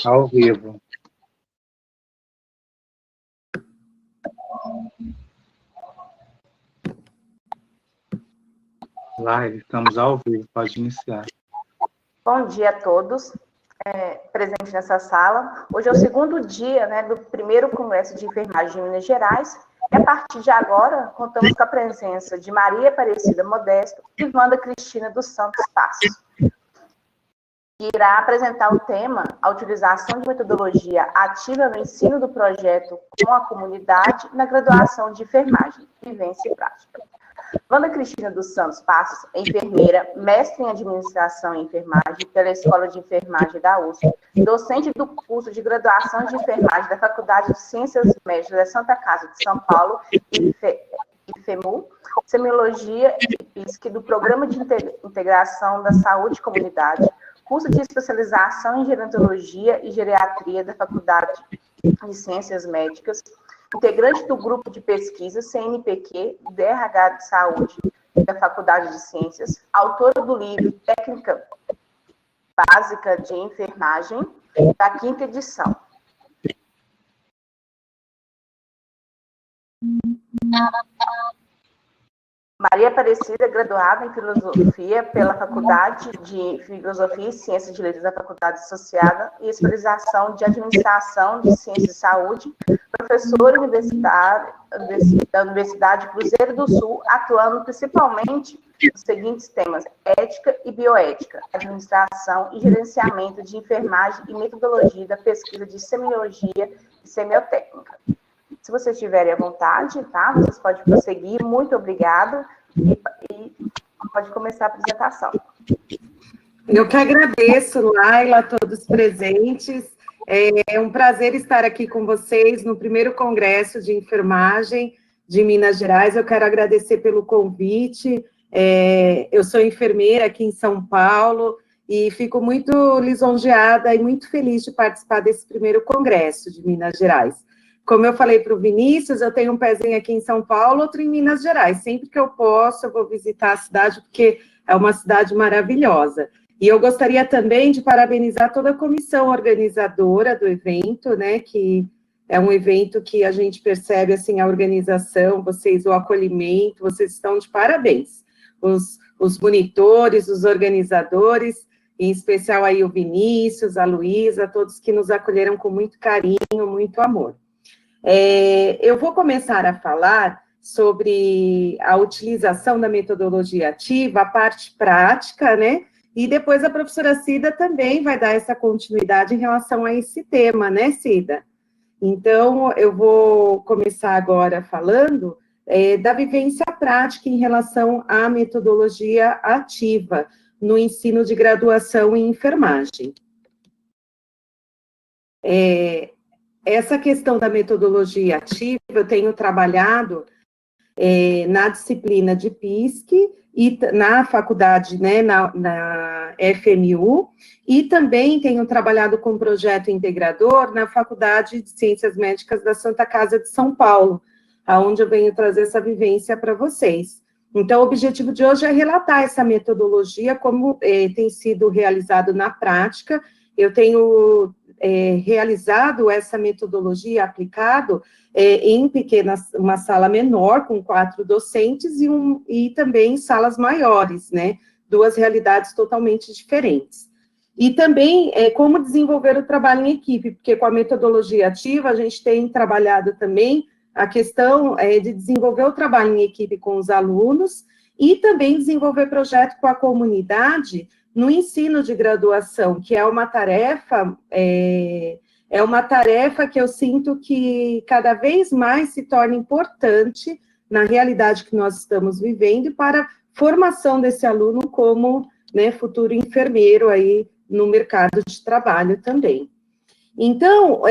Ao vivo. Live, estamos ao vivo, pode iniciar. Bom dia a todos presentes nessa sala. Hoje é o segundo dia, né, do primeiro Congresso de Enfermagem em Minas Gerais. E a partir de agora, contamos com a presença de Maria Aparecida Modesto e Wanda Cristina dos Santos Passos, que irá apresentar o tema a utilização de metodologia ativa no ensino do projeto com a comunidade na graduação de enfermagem, vivência e prática. Wanda Cristina dos Santos Passos é enfermeira, mestre em administração e enfermagem pela Escola de Enfermagem da USP, docente do curso de graduação de enfermagem da Faculdade de Ciências Médicas da Santa Casa de São Paulo, IFEMU, semiologia e PISC do Programa de Integração da Saúde e Comunidade, curso de especialização em gerontologia e geriatria da Faculdade de Ciências Médicas, integrante do grupo de pesquisa CNPq, DRH de Saúde da Faculdade de Ciências, autora do livro Técnica Básica de Enfermagem, da 5ª edição. Maria Aparecida, graduada em Filosofia pela Faculdade de Filosofia e Ciências de Letras da Faculdade Associada e especialização de Administração de Ciências de Saúde, professora universitária da Universidade Cruzeiro do Sul, atuando principalmente nos seguintes temas: ética e bioética, administração e gerenciamento de enfermagem e metodologia da pesquisa de semiologia e semiotécnica. Se vocês tiverem à vontade, tá? Vocês podem prosseguir. Muito obrigado. E pode começar a apresentação. Eu que agradeço, Laila, a todos presentes. É um prazer estar aqui com vocês no primeiro Congresso de Enfermagem de Minas Gerais. Eu quero agradecer pelo convite. Eu sou enfermeira aqui em São Paulo e fico muito lisonjeada e muito feliz de participar desse primeiro Congresso de Minas Gerais. Como eu falei para o Vinícius, eu tenho um pezinho aqui em São Paulo, outro em Minas Gerais. Sempre que eu posso, eu vou visitar a cidade, porque é uma cidade maravilhosa. E eu gostaria também de parabenizar toda a comissão organizadora do evento, né, que é um evento que a gente percebe, assim, a organização, vocês, o acolhimento, vocês estão de parabéns. Os monitores, os organizadores, em especial aí o Vinícius, a Luísa, todos que nos acolheram com muito carinho, muito amor. Eu vou começar a falar sobre a utilização da metodologia ativa, a parte prática, né? E depois a professora Cida também vai dar essa continuidade em relação a esse tema, né, Cida? Então, eu vou começar agora falando da vivência prática em relação à metodologia ativa no ensino de graduação em enfermagem. Essa questão da metodologia ativa, eu tenho trabalhado na disciplina de PISC e na faculdade, né, na FMU, e também tenho trabalhado com projeto integrador na Faculdade de Ciências Médicas da Santa Casa de São Paulo, aonde eu venho trazer essa vivência para vocês. Então, o objetivo de hoje é relatar essa metodologia, como tem sido realizado na prática. Eu tenho realizado essa metodologia, aplicado em uma sala menor, com 4 docentes, e também em salas maiores, né? 2 realidades totalmente diferentes. E também como desenvolver o trabalho em equipe, porque com a metodologia ativa a gente tem trabalhado também a questão de desenvolver o trabalho em equipe com os alunos e também desenvolver projeto com a comunidade no ensino de graduação, que é uma tarefa que eu sinto que cada vez mais se torna importante na realidade que nós estamos vivendo e para a formação desse aluno como, né, futuro enfermeiro aí no mercado de trabalho também. Então,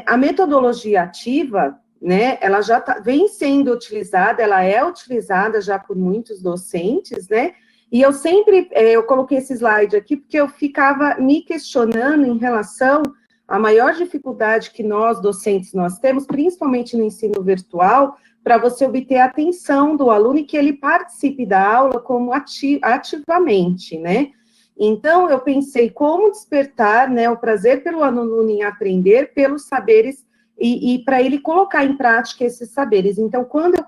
a metodologia ativa, né, ela já vem sendo utilizada, ela é utilizada já por muitos docentes, né, E eu sempre, eu coloquei esse slide aqui, porque eu ficava me questionando em relação à maior dificuldade que nós, docentes, nós temos, principalmente no ensino virtual, para você obter a atenção do aluno e que ele participe da aula como ativamente, né? Então, eu pensei como despertar, né, o prazer pelo aluno em aprender, pelos saberes, e para ele colocar em prática esses saberes. Então, quando eu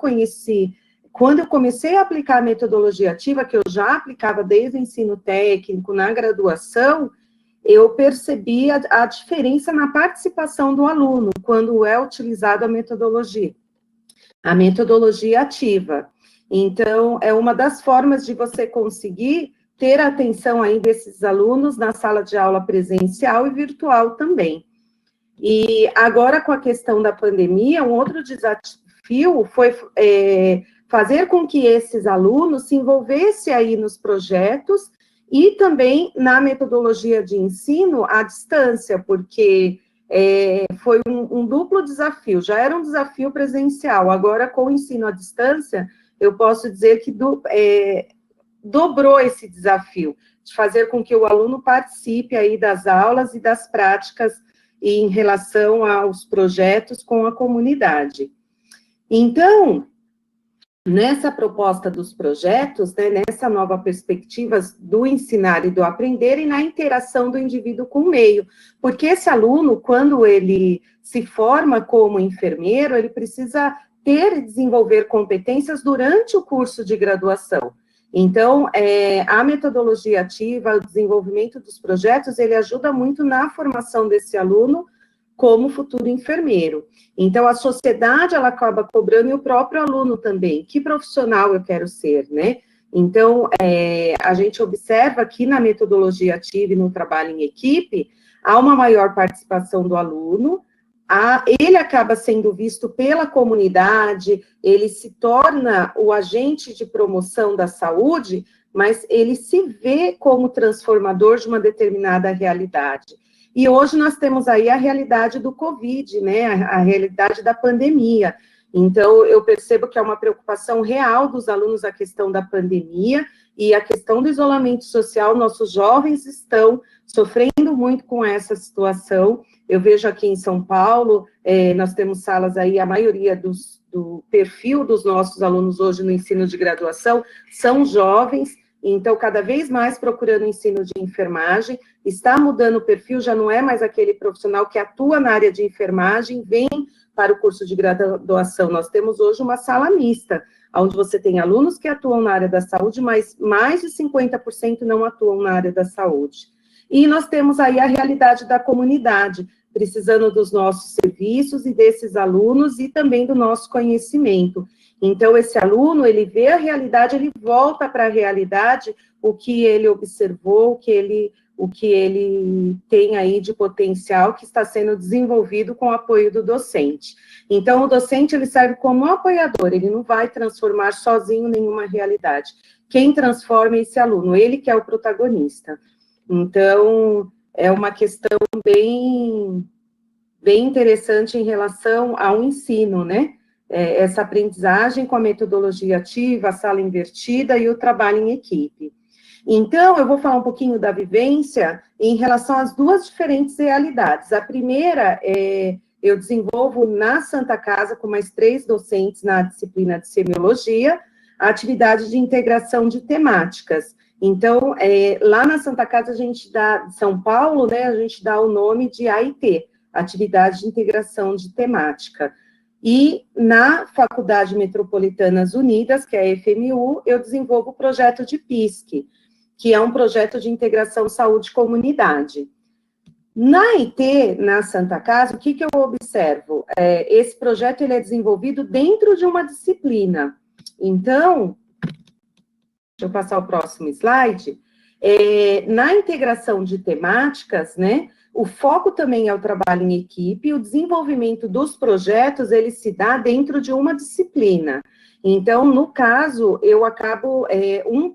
comecei a aplicar a metodologia ativa, que eu já aplicava desde o ensino técnico, na graduação, eu percebi a diferença na participação do aluno, quando é utilizada a metodologia ativa. Então, é uma das formas de você conseguir ter a atenção aí desses alunos na sala de aula presencial e virtual também. E agora, com a questão da pandemia, um outro desafio foi fazer com que esses alunos se envolvessem aí nos projetos e também na metodologia de ensino à distância, porque foi um duplo desafio. Já era um desafio presencial, agora com o ensino à distância, eu posso dizer que dobrou esse desafio, de fazer com que o aluno participe aí das aulas e das práticas em relação aos projetos com a comunidade. Então, nessa proposta dos projetos, né, nessa nova perspectiva do ensinar e do aprender e na interação do indivíduo com o meio, porque esse aluno, quando ele se forma como enfermeiro, ele precisa ter e desenvolver competências durante o curso de graduação. Então, a metodologia ativa, o desenvolvimento dos projetos, ele ajuda muito na formação desse aluno como futuro enfermeiro. Então, a sociedade, ela acaba cobrando, e o próprio aluno também, que profissional eu quero ser, né? Então, a gente observa que na metodologia ativa e no trabalho em equipe, há uma maior participação do aluno, ele acaba sendo visto pela comunidade, ele se torna o agente de promoção da saúde, mas ele se vê como transformador de uma determinada realidade. E hoje nós temos aí a realidade do Covid, né, a realidade da pandemia. Então, eu percebo que é uma preocupação real dos alunos a questão da pandemia e a questão do isolamento social. Nossos jovens estão sofrendo muito com essa situação. Eu vejo aqui em São Paulo, nós temos salas aí, a maioria do perfil dos nossos alunos hoje no ensino de graduação são jovens, então, cada vez mais procurando ensino de enfermagem, está mudando o perfil, já não é mais aquele profissional que atua na área de enfermagem, vem para o curso de graduação. Nós temos hoje uma sala mista, onde você tem alunos que atuam na área da saúde, mas mais de 50% não atuam na área da saúde. E nós temos aí a realidade da comunidade, precisando dos nossos serviços e desses alunos e também do nosso conhecimento. Então, esse aluno, ele vê a realidade, ele volta para a realidade, o que ele observou, o que ele tem aí de potencial que está sendo desenvolvido com o apoio do docente. Então, o docente, ele serve como um apoiador, ele não vai transformar sozinho nenhuma realidade. Quem transforma é esse aluno, ele que é o protagonista. Então, é uma questão bem interessante em relação ao ensino, né? Essa aprendizagem com a metodologia ativa, a sala invertida e o trabalho em equipe. Então, eu vou falar um pouquinho da vivência em relação às duas diferentes realidades. A primeira, eu desenvolvo na Santa Casa, com mais 3 docentes na disciplina de semiologia, a atividade de integração de temáticas. Então, lá na Santa Casa, a gente dá, São Paulo, né, a gente dá o nome de AIT, Atividade de Integração de Temática. E na Faculdade Metropolitanas Unidas, que é a FMU, eu desenvolvo o projeto de PISC, que é um projeto de integração saúde-comunidade. Na IT, na Santa Casa, o que eu observo? Esse projeto ele é desenvolvido dentro de uma disciplina. Então, deixa eu passar o próximo slide. Na integração de temáticas, né, o foco também é o trabalho em equipe, o desenvolvimento dos projetos, ele se dá dentro de uma disciplina. Então, no caso, eu acabo, um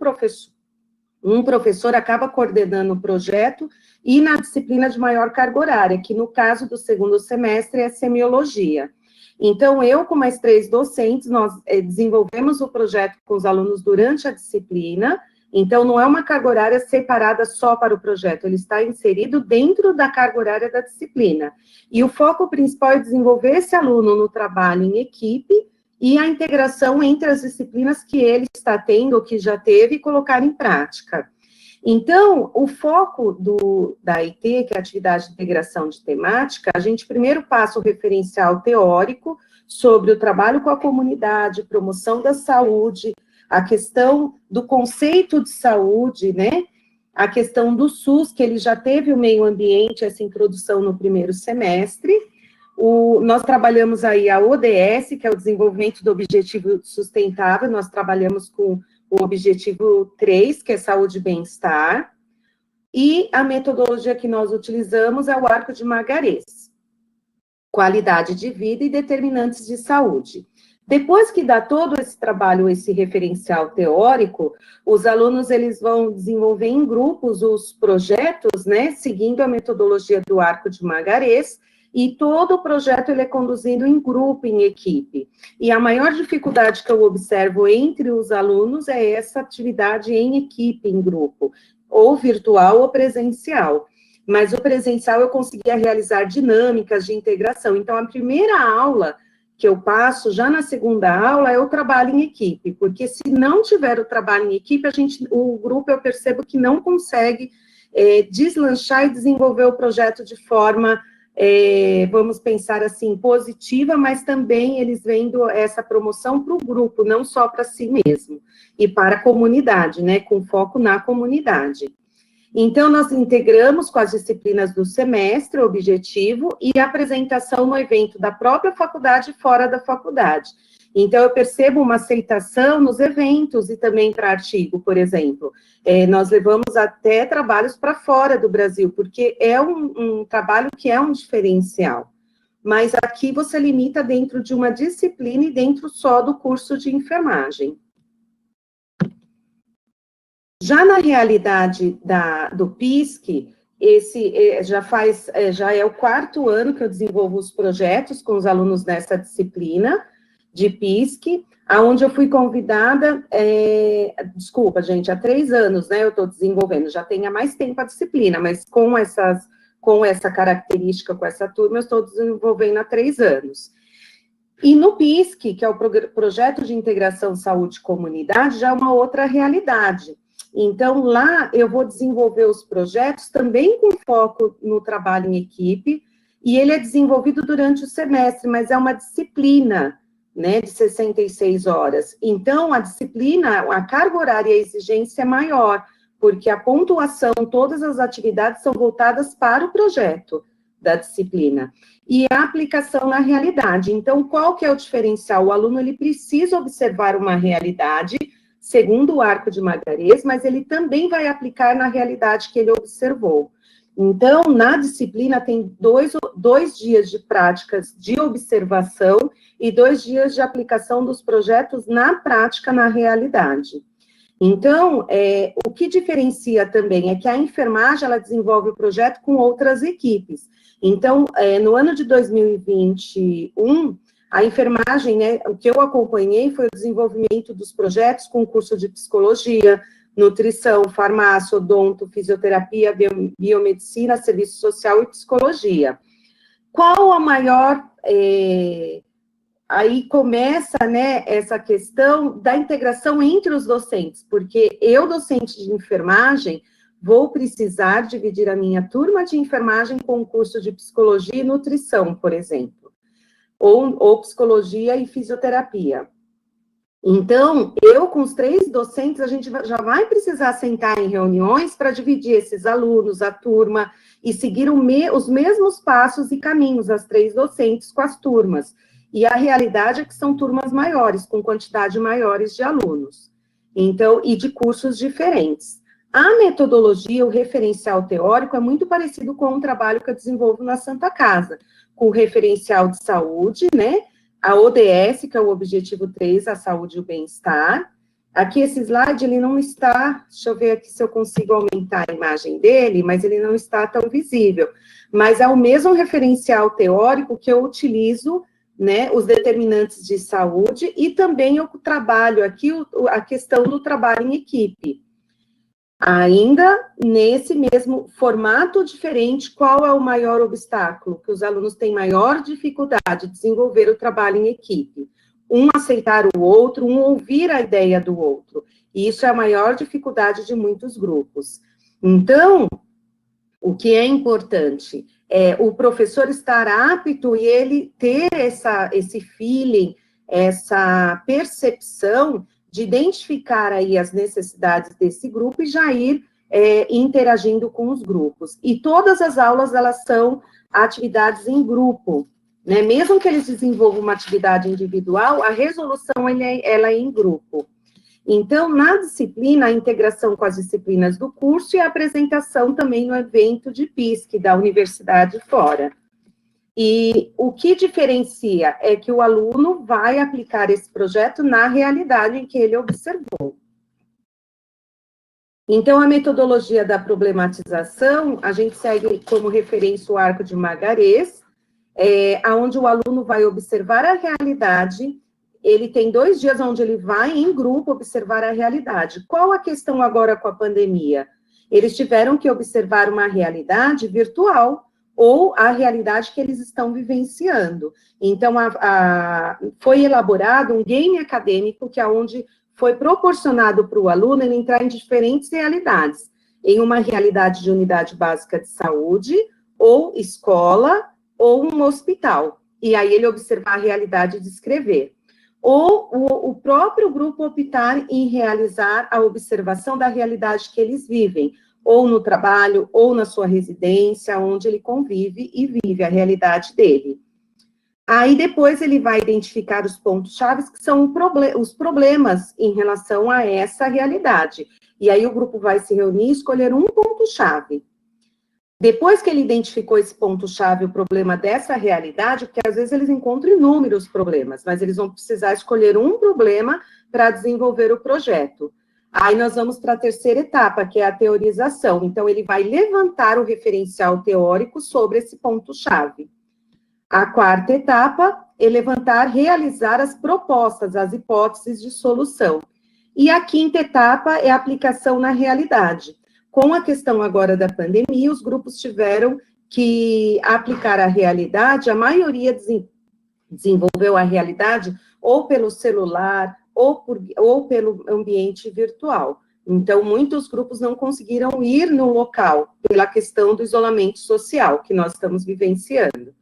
professor acaba coordenando o projeto e na disciplina de maior carga horária, que no caso do segundo semestre é semiologia. Então, eu com mais 3 docentes, nós desenvolvemos o projeto com os alunos durante a disciplina, Então, não é uma carga horária separada só para o projeto, ele está inserido dentro da carga horária da disciplina. E o foco principal é desenvolver esse aluno no trabalho em equipe e a integração entre as disciplinas que ele está tendo, ou que já teve, e colocar em prática. Então, o foco da IT, que é a atividade de integração de temática, a gente primeiro passa o referencial teórico sobre o trabalho com a comunidade, promoção da saúde, a questão do conceito de saúde, né? A questão do SUS, que ele já teve o meio ambiente, essa introdução no primeiro semestre. Nós trabalhamos aí a ODS, que é o desenvolvimento do objetivo sustentável, nós trabalhamos com o objetivo 3, que é saúde e bem-estar, e a metodologia que nós utilizamos é o arco de Margarês, qualidade de vida e determinantes de saúde. Depois que dá todo esse trabalho, esse referencial teórico, os alunos, eles vão desenvolver em grupos os projetos, né, seguindo a metodologia do arco de Margarês, e todo o projeto ele é conduzido em grupo, em equipe. E a maior dificuldade que eu observo entre os alunos é essa atividade em equipe, em grupo, ou virtual ou presencial. Mas o presencial eu conseguia realizar dinâmicas de integração. Então, a primeira aula que eu passo, já na segunda aula, é o trabalho em equipe, porque se não tiver o trabalho em equipe, o grupo, eu percebo que não consegue deslanchar e desenvolver o projeto de forma... vamos pensar assim, positiva, mas também eles vendo essa promoção para o grupo, não só para si mesmo, e para a comunidade, né, com foco na comunidade. Então, nós integramos com as disciplinas do semestre, o objetivo, e a apresentação no evento da própria faculdade e fora da faculdade. Então, eu percebo uma aceitação nos eventos e também para artigo, por exemplo. Nós levamos até trabalhos para fora do Brasil, porque é um trabalho que é um diferencial. Mas aqui você limita dentro de uma disciplina e dentro só do curso de enfermagem. Já na realidade do PISC, já é o 4º ano que eu desenvolvo os projetos com os alunos nessa disciplina de PISC, aonde eu fui convidada, desculpa, gente, há 3 anos, né, eu estou desenvolvendo, já tem há mais tempo a disciplina, mas com essa característica, com essa turma, eu estou desenvolvendo há 3 anos. E no PISC, que é o Projeto de Integração Saúde e Comunidade, já é uma outra realidade. Então, lá eu vou desenvolver os projetos também com foco no trabalho em equipe, e ele é desenvolvido durante o semestre, mas é uma disciplina, né, de 66 horas. Então, a disciplina, a carga horária e a exigência é maior, porque a pontuação, todas as atividades são voltadas para o projeto da disciplina. E a aplicação na realidade. Então, qual que é o diferencial? O aluno, ele precisa observar uma realidade, segundo o arco de Margarês, mas ele também vai aplicar na realidade que ele observou. Então, na disciplina, tem dois dias de práticas de observação e 2 dias de aplicação dos projetos na prática, na realidade. Então, o que diferencia também é que a enfermagem, ela desenvolve o projeto com outras equipes. Então, no ano de 2021, a enfermagem, né, o que eu acompanhei foi o desenvolvimento dos projetos com curso de psicologia, nutrição, farmácia, odonto, fisioterapia, biomedicina, serviço social e psicologia. Qual a maior... aí começa, né, essa questão da integração entre os docentes, porque eu, docente de enfermagem, vou precisar dividir a minha turma de enfermagem com o curso de psicologia e nutrição, por exemplo, ou psicologia e fisioterapia. Então, eu com os 3 docentes, a gente já vai precisar sentar em reuniões para dividir esses alunos, a turma, e seguir os mesmos passos e caminhos, as 3 docentes com as turmas. E a realidade é que são turmas maiores, com quantidade maiores de alunos. Então, e de cursos diferentes. A metodologia, o referencial teórico, é muito parecido com o trabalho que eu desenvolvo na Santa Casa, com o referencial de saúde, né? A ODS, que é o objetivo 3, a saúde e o bem-estar. Aqui, esse slide, ele não está, deixa eu ver aqui se eu consigo aumentar a imagem dele, mas ele não está tão visível. Mas é o mesmo referencial teórico que eu utilizo, né, os determinantes de saúde, e também eu trabalho aqui a questão do trabalho em equipe. Ainda nesse mesmo formato diferente, qual é o maior obstáculo? Que os alunos têm maior dificuldade de desenvolver o trabalho em equipe. Um aceitar o outro, um ouvir a ideia do outro. E isso é a maior dificuldade de muitos grupos. Então, o que é importante é o professor estar apto e ele ter esse feeling, essa percepção de identificar aí as necessidades desse grupo e já ir interagindo com os grupos. E todas as aulas, elas são atividades em grupo, né? Mesmo que eles desenvolvam uma atividade individual, a resolução, ela é em grupo. Então, na disciplina, a integração com as disciplinas do curso e a apresentação também no evento de PISC da universidade fora. E o que diferencia é que o aluno vai aplicar esse projeto na realidade em que ele observou. Então, a metodologia da problematização, a gente segue como referência o arco de Margarès, onde o aluno vai observar a realidade. Ele tem 2 dias onde ele vai, em grupo, observar a realidade. Qual a questão agora com a pandemia? Eles tiveram que observar uma realidade virtual, ou a realidade que eles estão vivenciando. Então, foi elaborado um game acadêmico, que é onde foi proporcionado para o aluno ele entrar em diferentes realidades. Em uma realidade de unidade básica de saúde, ou escola, ou um hospital. E aí ele observar a realidade e descrever. Ou o próprio grupo optar em realizar a observação da realidade que eles vivem, ou no trabalho, ou na sua residência, onde ele convive e vive a realidade dele. Aí depois ele vai identificar os pontos-chave, que são os problemas em relação a essa realidade. E aí o grupo vai se reunir e escolher um ponto-chave. Depois que ele identificou esse ponto-chave, o problema dessa realidade, porque às vezes eles encontram inúmeros problemas, mas eles vão precisar escolher um problema para desenvolver o projeto. Aí nós vamos para a terceira etapa, que é a teorização. Então, ele vai levantar o referencial teórico sobre esse ponto-chave. A quarta etapa é levantar, realizar as propostas, as hipóteses de solução. E a quinta etapa é a aplicação na realidade. Com a questão agora da pandemia, os grupos tiveram que aplicar a realidade, a maioria desenvolveu a realidade ou pelo celular, ou pelo ambiente virtual. Então, muitos grupos não conseguiram ir no local, pela questão do isolamento social que nós estamos vivenciando.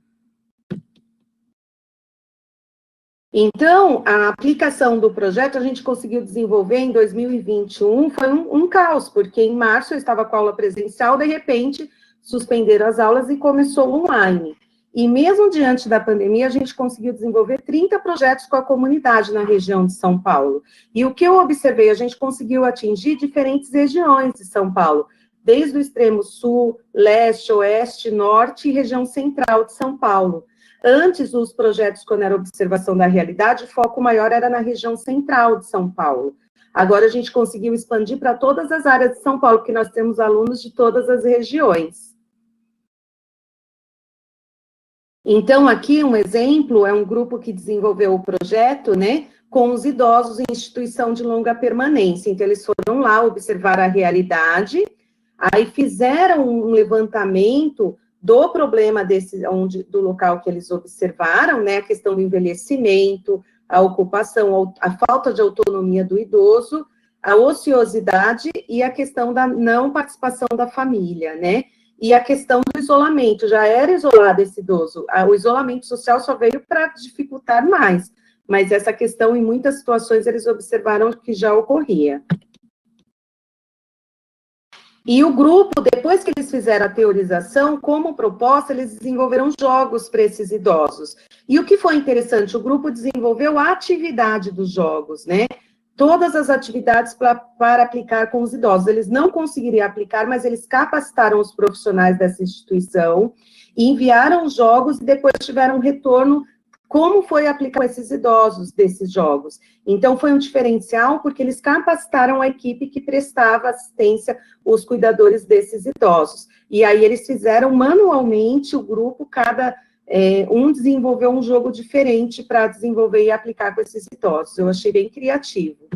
Então, a aplicação do projeto a gente conseguiu desenvolver em 2021, foi um caos, porque em março eu estava com a aula presencial, de repente suspenderam as aulas e começou online. E mesmo diante da pandemia, a gente conseguiu desenvolver 30 projetos com a comunidade na região de São Paulo. E o que eu observei, a gente conseguiu atingir diferentes regiões de São Paulo, desde o extremo sul, leste, oeste, norte e região central de São Paulo. Antes, os projetos, quando era observação da realidade, o foco maior era na região central de São Paulo. Agora, a gente conseguiu expandir para todas as áreas de São Paulo, porque nós temos alunos de todas as regiões. Então, aqui um exemplo, é um grupo que desenvolveu o projeto, né, com os idosos em instituição de longa permanência. Então, eles foram lá observar a realidade, aí fizeram um levantamento do problema do local que eles observaram, né, a questão do envelhecimento, a ocupação, a falta de autonomia do idoso, a ociosidade e a questão da não participação da família, né, e a questão do isolamento, já era isolado esse idoso, o isolamento social só veio para dificultar mais, mas essa questão, em muitas situações, eles observaram que já ocorria. E o grupo, depois que eles fizeram a teorização, como proposta, eles desenvolveram jogos para esses idosos. E o que foi interessante, o grupo desenvolveu a atividade dos jogos, né? Todas as atividades para aplicar com os idosos. Eles não conseguiriam aplicar, mas eles capacitaram os profissionais dessa instituição, enviaram os jogos e depois tiveram um retorno como foi aplicar esses idosos desses jogos. Então, foi um diferencial, porque eles capacitaram a equipe que prestava assistência, os cuidadores desses idosos. E aí, eles fizeram manualmente, o grupo, um desenvolveu um jogo diferente para desenvolver e aplicar com esses idosos. Eu achei bem criativo.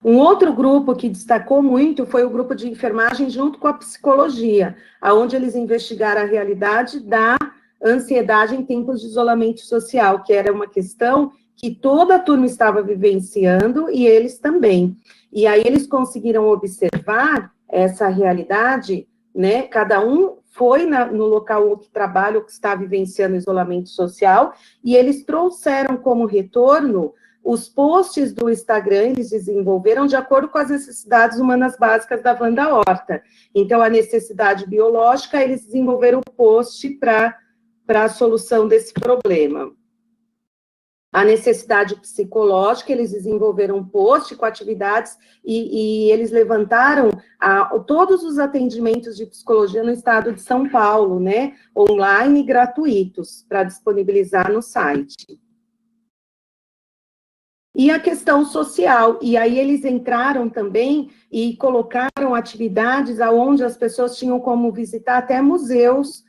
Um outro grupo que destacou muito foi o grupo de enfermagem junto com a psicologia, onde eles investigaram a realidade da ansiedade em tempos de isolamento social, que era uma questão que toda a turma estava vivenciando e eles também. E aí eles conseguiram observar essa realidade, né? Cada um foi no local que trabalha ou que está vivenciando isolamento social, e eles trouxeram como retorno os posts do Instagram, eles desenvolveram de acordo com as necessidades humanas básicas da Wanda Horta. Então, a necessidade biológica, eles desenvolveram o post para a solução desse problema. A necessidade psicológica, eles desenvolveram um post com atividades e eles levantaram todos os atendimentos de psicologia no estado de São Paulo, né, online gratuitos, para disponibilizar no site. E a questão social, e aí eles entraram também e colocaram atividades onde as pessoas tinham como visitar até museus,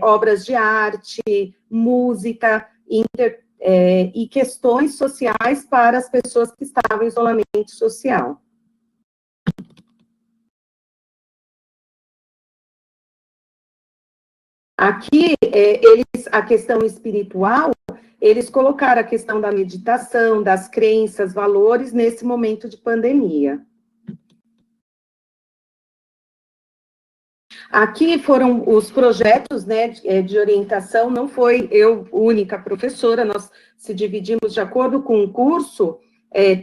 obras de arte, música, e questões sociais para as pessoas que estavam em isolamento social. Aqui, a questão espiritual, eles colocaram a questão da meditação, das crenças, valores, nesse momento de pandemia. Aqui foram os projetos, né, de orientação, não foi eu única professora, nós se dividimos de acordo com o curso,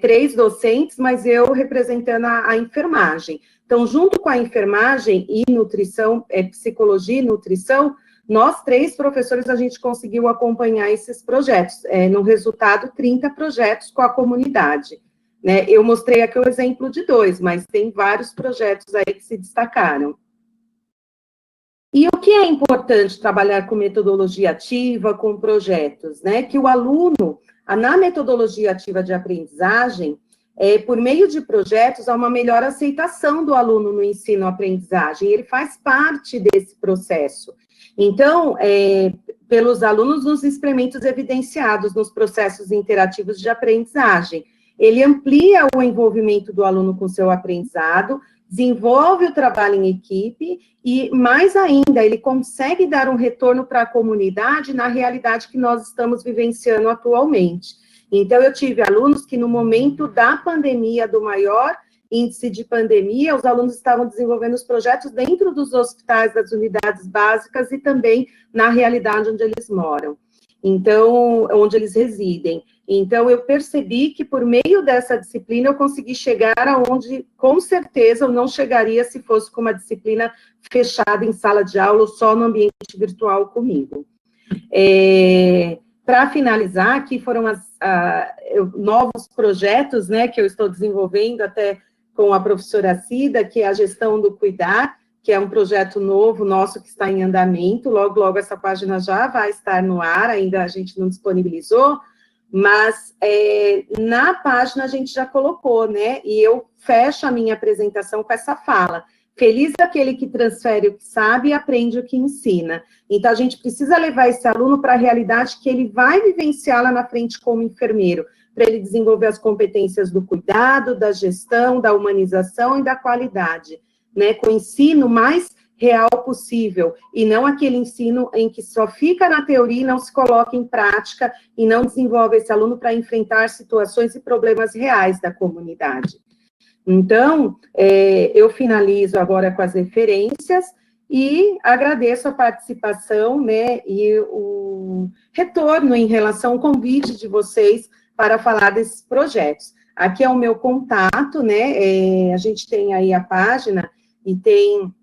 3 docentes, mas eu representando a enfermagem. Então, junto com a enfermagem e nutrição, psicologia e nutrição, nós 3 professores, a gente conseguiu acompanhar esses projetos. No resultado, 30 projetos com a comunidade. Né? Eu mostrei aqui o exemplo de 2, mas tem vários projetos aí que se destacaram. E o que é importante trabalhar com metodologia ativa, com projetos, né? Que o aluno, na metodologia ativa de aprendizagem, por meio de projetos, há uma melhor aceitação do aluno no ensino-aprendizagem, ele faz parte desse processo. Então, pelos alunos nos experimentos evidenciados nos processos interativos de aprendizagem, ele amplia o envolvimento do aluno com seu aprendizado, desenvolve o trabalho em equipe e, mais ainda, ele consegue dar um retorno para a comunidade na realidade que nós estamos vivenciando atualmente. Então, eu tive alunos que, no momento da pandemia, do maior índice de pandemia, os alunos estavam desenvolvendo os projetos dentro dos hospitais, das unidades básicas e também na realidade onde eles moram. Então, onde eles residem. Então, eu percebi que, por meio dessa disciplina, eu consegui chegar aonde, com certeza, eu não chegaria se fosse com uma disciplina fechada em sala de aula ou só no ambiente virtual comigo. Para finalizar, aqui foram novos projetos, né, que eu estou desenvolvendo até com a professora Cida, que é a gestão do cuidar, que é um projeto novo nosso que está em andamento, logo, logo essa página já vai estar no ar, ainda a gente não disponibilizou, mas na página a gente já colocou, né, e eu fecho a minha apresentação com essa fala: feliz aquele que transfere o que sabe e aprende o que ensina. Então, a gente precisa levar esse aluno para a realidade que ele vai vivenciar lá na frente como enfermeiro, para ele desenvolver as competências do cuidado, da gestão, da humanização e da qualidade, né, com o ensino mais real possível, e não aquele ensino em que só fica na teoria e não se coloca em prática, e não desenvolve esse aluno para enfrentar situações e problemas reais da comunidade. Então, eu finalizo agora com as referências, e agradeço a participação, né, e o retorno em relação ao convite de vocês para falar desses projetos. Aqui é o meu contato, né, a gente tem aí a página, e tem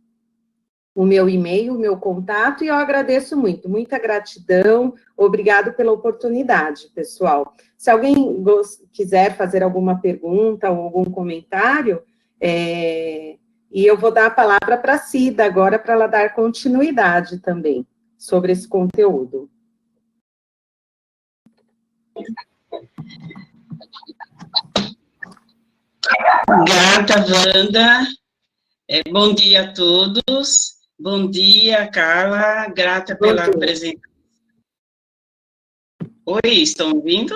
o meu e-mail, o meu contato, e eu agradeço muito, muita gratidão, obrigado pela oportunidade, pessoal. Se alguém quiser fazer alguma pergunta ou algum comentário, e eu vou dar a palavra para a Cida agora, para ela dar continuidade também sobre esse conteúdo. Grata, Wanda. Bom dia a todos. Bom dia, Carla. Grata pela apresentação. Oi, estão ouvindo?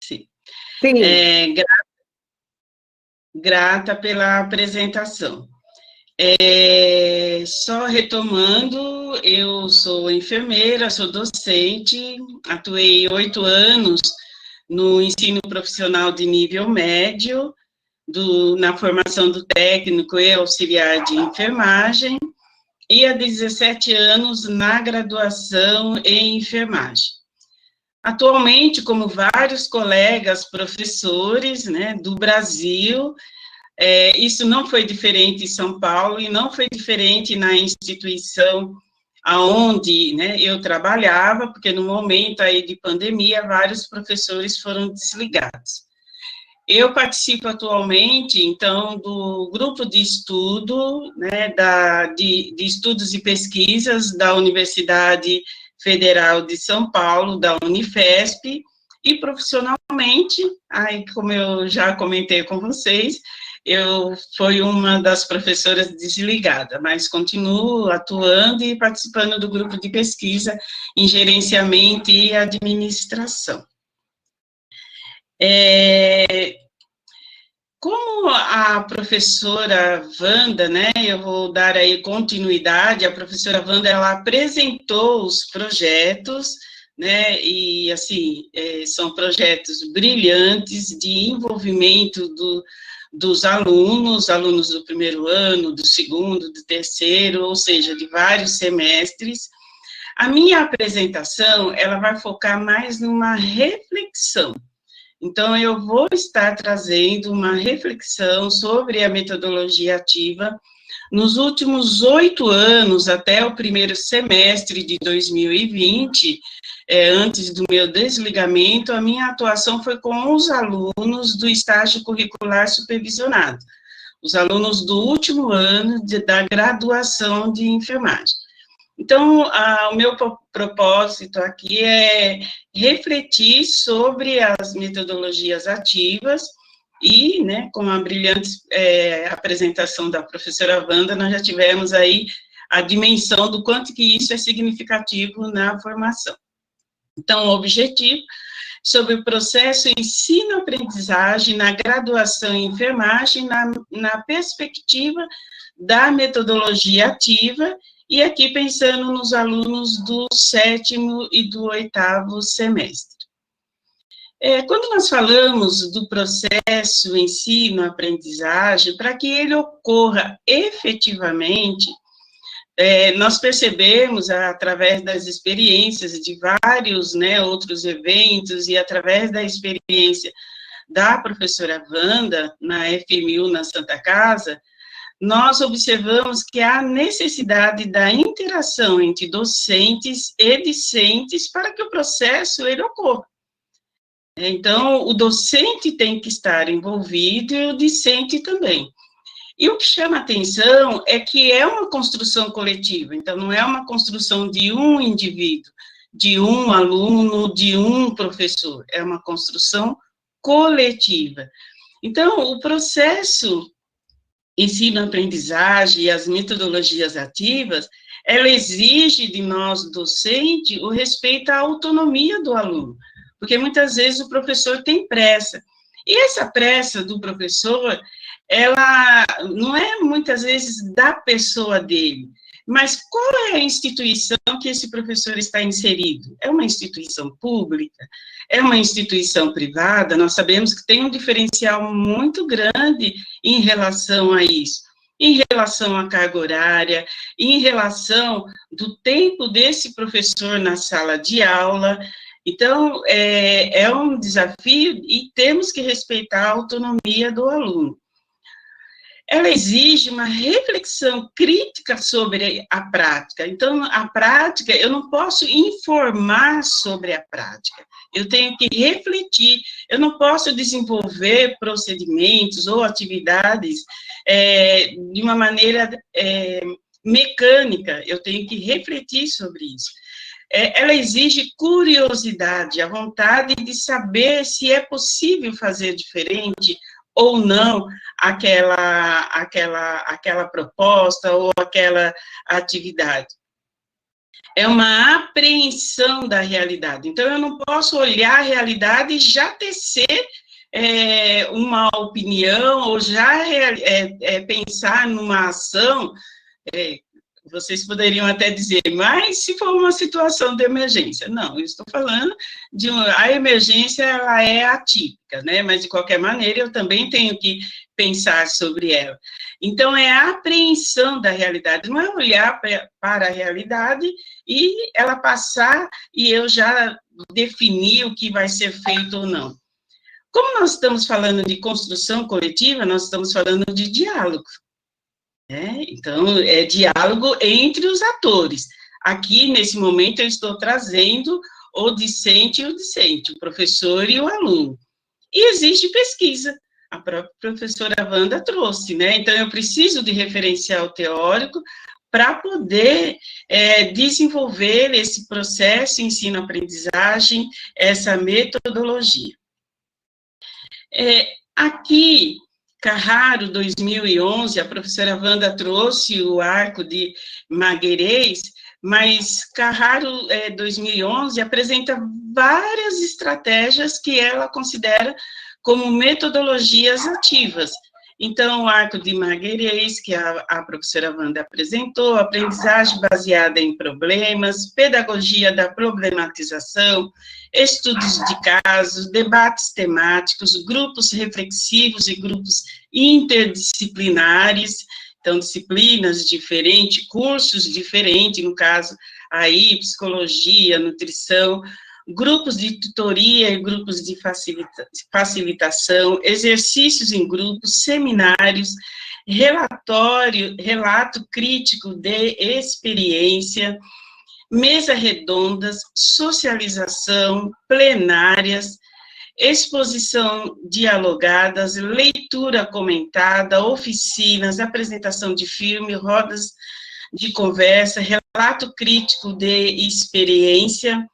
Sim. Sim. Grata pela apresentação. Só retomando, eu sou enfermeira, sou docente, atuei 8 anos no ensino profissional de nível médio, na formação do técnico e auxiliar de enfermagem, e há 17 anos na graduação em enfermagem. Atualmente, como vários colegas professores, né, do Brasil, isso não foi diferente em São Paulo e não foi diferente na instituição aonde, né, eu trabalhava, porque no momento aí de pandemia, vários professores foram desligados. Eu participo atualmente, então, do grupo de estudo, né, de estudos e pesquisas da Universidade Federal de São Paulo, da Unifesp, e profissionalmente, aí, como eu já comentei com vocês, eu fui uma das professoras desligada, mas continuo atuando e participando do grupo de pesquisa em gerenciamento e administração. Como a professora Wanda, né, eu vou dar aí continuidade, a professora Wanda, ela apresentou os projetos, né, e assim, são projetos brilhantes de envolvimento dos alunos do primeiro ano, do segundo, do terceiro, ou seja, de vários semestres. A minha apresentação, ela vai focar mais numa reflexão. Então, eu vou estar trazendo uma reflexão sobre a metodologia ativa. Nos últimos 8 anos, até o primeiro semestre de 2020, antes do meu desligamento, a minha atuação foi com os alunos do estágio curricular supervisionado, os alunos do último ano da graduação de enfermagem. Então, o meu propósito aqui é refletir sobre as metodologias ativas e, né, com a brilhante apresentação da professora Wanda, nós já tivemos aí a dimensão do quanto que isso é significativo na formação. Então, o objetivo sobre o processo ensino-aprendizagem na graduação em enfermagem na perspectiva da metodologia ativa, e aqui pensando nos alunos do 7º e do 8º semestre. Quando nós falamos do processo ensino-aprendizagem, para que ele ocorra efetivamente, nós percebemos, através das experiências de vários, né, outros eventos, e através da experiência da professora Wanda, na FMU, na Santa Casa, nós observamos que há necessidade da interação entre docentes e discentes para que o processo ele ocorra. Então, o docente tem que estar envolvido e o discente também. E o que chama atenção é que é uma construção coletiva, então não é uma construção de um indivíduo, de um aluno, de um professor, é uma construção coletiva. Então, o processo ensino-aprendizagem e as metodologias ativas, ela exige de nós, docente, o respeito à autonomia do aluno, porque muitas vezes o professor tem pressa, e essa pressa do professor, ela não é muitas vezes da pessoa dele, mas qual é a instituição que esse professor está inserido? É uma instituição pública? É uma instituição privada? Nós sabemos que tem um diferencial muito grande em relação a isso, em relação à carga horária, em relação do tempo desse professor na sala de aula. Então, é um desafio e temos que respeitar a autonomia do aluno. Ela exige uma reflexão crítica sobre a prática. Então, a prática, eu não posso informar sobre a prática, eu tenho que refletir, eu não posso desenvolver procedimentos ou atividades de uma maneira mecânica, eu tenho que refletir sobre isso. Ela exige curiosidade, a vontade de saber se é possível fazer diferente ou não aquela proposta ou aquela atividade. É uma apreensão da realidade. Então, eu não posso olhar a realidade e já tecer uma opinião, ou já pensar numa ação, vocês poderiam até dizer, mas se for uma situação de emergência. Não, eu estou falando a emergência, ela é atípica, né? Mas, de qualquer maneira, eu também tenho que pensar sobre ela. Então, é a apreensão da realidade, não é olhar para a realidade e ela passar e eu já definir o que vai ser feito ou não. Como nós estamos falando de construção coletiva, nós estamos falando de diálogo. Então, é diálogo entre os atores. Aqui, nesse momento, eu estou trazendo o discente e o discente, o professor e o aluno. E existe pesquisa, a própria professora Wanda trouxe, né? Então, eu preciso de referencial teórico para poder desenvolver esse processo ensino-aprendizagem, essa metodologia. Aqui, Carraro, 2011, a professora Wanda trouxe o arco de Magalhães, mas Carraro, 2011, apresenta várias estratégias que ela considera como metodologias ativas. Então, o arco de Magalhães, que a professora Wanda apresentou, aprendizagem baseada em problemas, pedagogia da problematização, estudos de casos, debates temáticos, grupos reflexivos e grupos interdisciplinares, então, disciplinas diferentes, cursos diferentes, no caso, aí, psicologia, nutrição, grupos de tutoria e grupos de facilitação, exercícios em grupos, seminários, relato crítico de experiência, mesa redondas, socialização, plenárias, exposição dialogadas, leitura comentada, oficinas, apresentação de filme, rodas de conversa, relato crítico de experiência,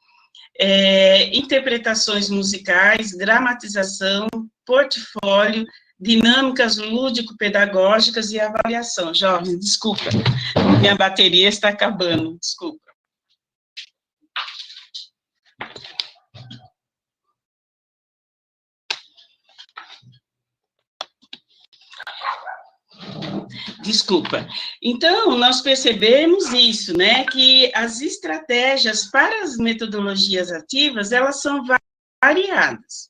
interpretações musicais, dramatização, portfólio, dinâmicas lúdico-pedagógicas e avaliação. Jorge, desculpa, minha bateria está acabando, desculpa. Desculpa. Então, nós percebemos isso, né, que as estratégias para as metodologias ativas, elas são variadas.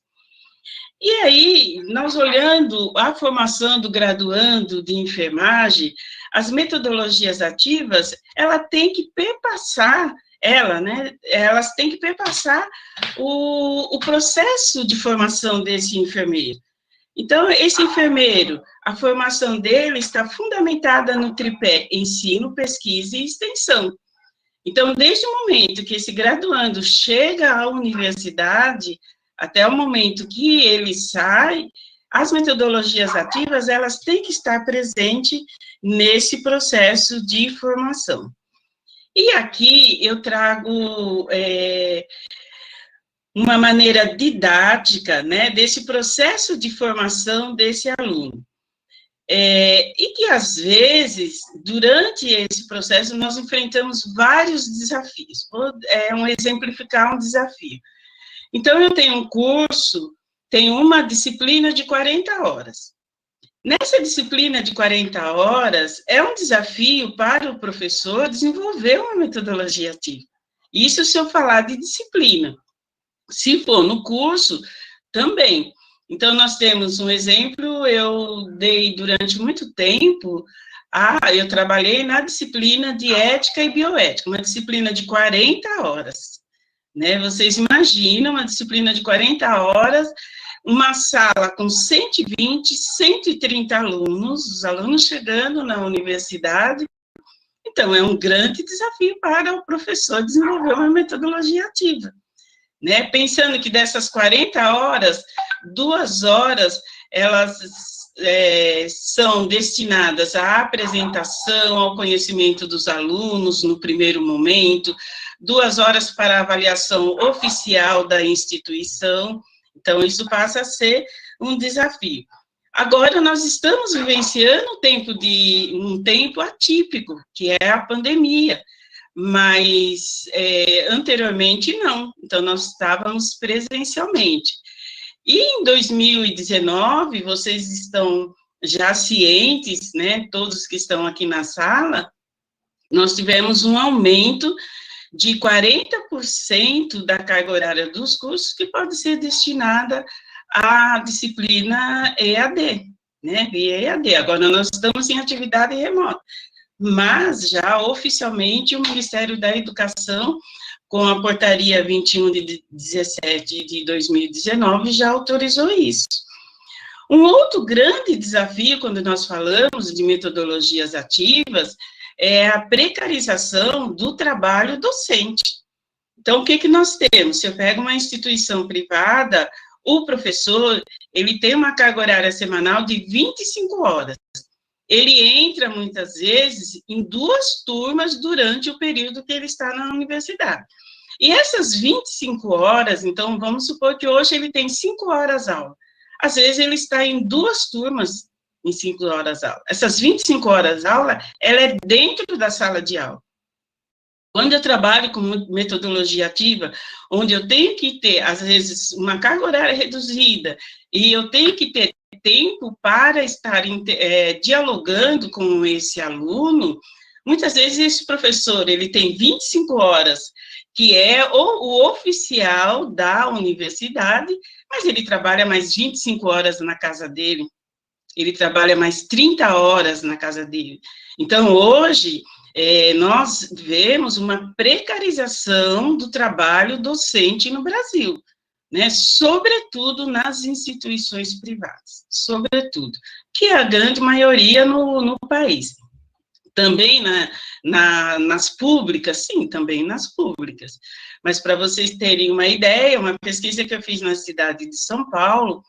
E aí, nós olhando a formação do graduando de enfermagem, as metodologias ativas, ela tem que perpassar, elas têm que perpassar o processo de formação desse enfermeiro. Então, esse enfermeiro, a formação dele está fundamentada no tripé ensino, pesquisa e extensão. Então, desde o momento que esse graduando chega à universidade, até o momento que ele sai, as metodologias ativas, elas têm que estar presentes nesse processo de formação. E aqui eu trago uma maneira didática, né, desse processo de formação desse aluno. E que, às vezes, durante esse processo, nós enfrentamos vários desafios. Vou exemplificar um desafio. Então, eu tenho um curso, tenho uma disciplina de 40 horas. Nessa disciplina de 40 horas, é um desafio para o professor desenvolver uma metodologia ativa. Isso se eu falar de disciplina. Se for no curso, também. Então, nós temos um exemplo, eu dei durante muito tempo, eu trabalhei na disciplina de ética e bioética, uma disciplina de 40 horas, né? Vocês imaginam uma disciplina de 40 horas, uma sala com 120, 130 alunos, os alunos chegando na universidade. Então, é um grande desafio para o professor desenvolver uma metodologia ativa. Né, pensando que dessas 40 horas, 2 horas, elas são destinadas à apresentação, ao conhecimento dos alunos no primeiro momento, 2 horas para a avaliação oficial da instituição, então isso passa a ser um desafio. Agora, nós estamos vivenciando um tempo atípico, que é a pandemia, mas anteriormente não, então nós estávamos presencialmente. E em 2019, vocês estão já cientes, né, todos que estão aqui na sala, nós tivemos um aumento de 40% da carga horária dos cursos que pode ser destinada à disciplina EAD, né, via EAD. Agora, nós estamos em atividade remota, mas já oficialmente o Ministério da Educação, com a portaria 21 de 17 de 2019, já autorizou isso. Um outro grande desafio, quando nós falamos de metodologias ativas, é a precarização do trabalho docente. Então, o que nós temos? Se eu pego uma instituição privada, o professor, ele tem uma carga horária semanal de 25 horas. Ele entra, muitas vezes, em 2 turmas durante o período que ele está na universidade. E essas 25 horas, então, vamos supor que hoje ele tem 5 horas aula. Às vezes, ele está em 2 turmas em 5 horas aula. Essas 25 horas aula, ela é dentro da sala de aula. Quando eu trabalho com metodologia ativa, onde eu tenho que ter, às vezes, uma carga horária reduzida, e eu tenho que ter tempo para estar dialogando com esse aluno, muitas vezes esse professor, ele tem 25 horas, que é o oficial da universidade, mas ele trabalha mais 25 horas na casa dele, ele trabalha mais 30 horas na casa dele. Então, hoje, nós vemos uma precarização do trabalho docente no Brasil, né, sobretudo nas instituições privadas, sobretudo, que é a grande maioria no país. Também nas públicas, sim, também nas públicas. Mas para vocês terem uma ideia, uma pesquisa que eu fiz na cidade de São Paulo,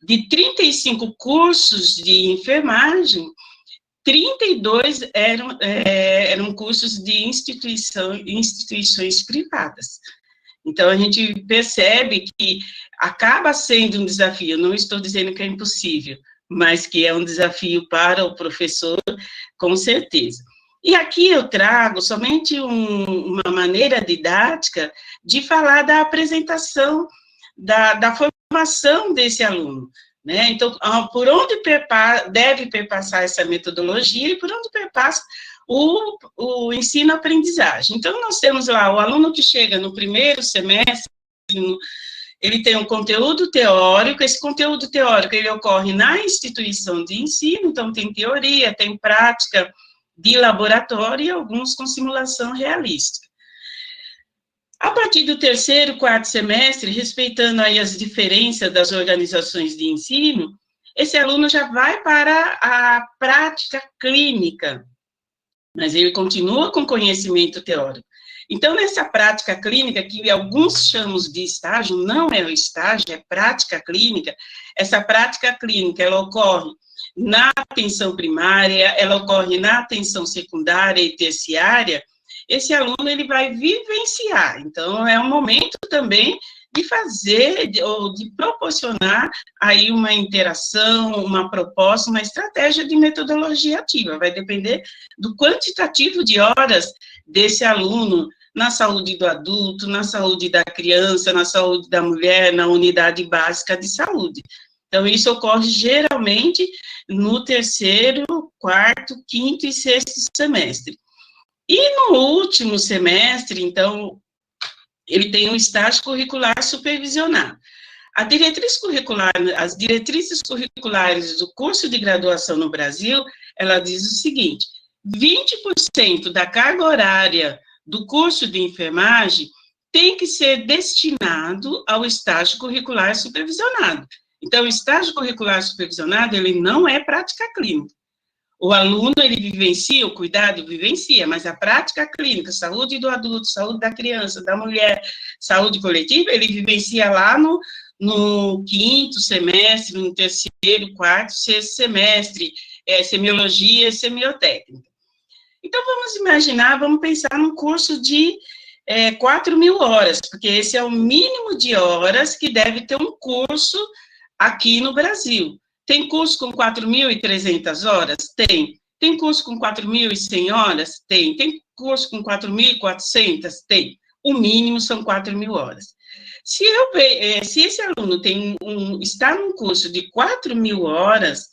de 35 cursos de enfermagem, 32 eram cursos de instituições privadas. Então, a gente percebe que acaba sendo um desafio, não estou dizendo que é impossível, mas que é um desafio para o professor, com certeza. E aqui eu trago somente uma maneira didática de falar da apresentação, da formação desse aluno, né? Então, por onde deve perpassar essa metodologia e por onde perpassa o ensino-aprendizagem. Então, nós temos lá o aluno que chega no primeiro semestre, ele tem um conteúdo teórico, esse conteúdo teórico, ele ocorre na instituição de ensino, então tem teoria, tem prática de laboratório e alguns com simulação realística. A partir do terceiro, quarto semestre, respeitando aí as diferenças das organizações de ensino, esse aluno já vai para a prática clínica, mas ele continua com conhecimento teórico. Então, nessa prática clínica, que alguns chamamos de estágio, não é o estágio, é prática clínica, essa prática clínica, ela ocorre na atenção primária, ela ocorre na atenção secundária e terciária, esse aluno, ele vai vivenciar. Então, é um momento também de fazer, ou de proporcionar aí uma interação, uma proposta, uma estratégia de metodologia ativa. Vai depender do quantitativo de horas desse aluno na saúde do adulto, na saúde da criança, na saúde da mulher, na unidade básica de saúde. Então, isso ocorre geralmente no terceiro, quarto, quinto e sexto semestre. E no último semestre, então, ele tem um estágio curricular supervisionado. As diretrizes curriculares do curso de graduação no Brasil, ela diz o seguinte: 20% da carga horária do curso de enfermagem tem que ser destinado ao estágio curricular supervisionado. Então, o estágio curricular supervisionado, ele não é prática clínica. O aluno, ele vivencia, o cuidado vivencia, mas a prática clínica, saúde do adulto, saúde da criança, da mulher, saúde coletiva, ele vivencia lá no quinto semestre, no terceiro, quarto, sexto semestre, semiologia e semiotécnica. Então, vamos imaginar, vamos pensar num curso de 4.000 horas, porque esse é o mínimo de horas que deve ter um curso aqui no Brasil. Tem curso com 4.300 horas? Tem. Tem curso com 4.100 horas? Tem. Tem curso com 4.400? Tem. O mínimo são 4.000 horas. Se esse aluno está num curso de 4.000 horas,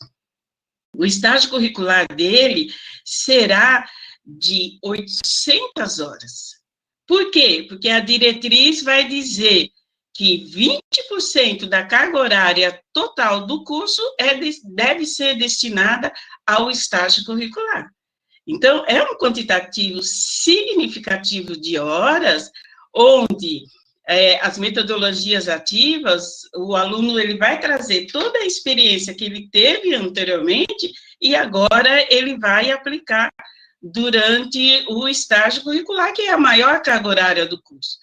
o estágio curricular dele será de 800 horas. Por quê? Porque a diretriz vai dizer que 20% da carga horária total do curso deve ser destinada ao estágio curricular. Então, é um quantitativo significativo de horas, onde as metodologias ativas, o aluno ele vai trazer toda a experiência que ele teve anteriormente e agora ele vai aplicar durante o estágio curricular, que é a maior carga horária do curso.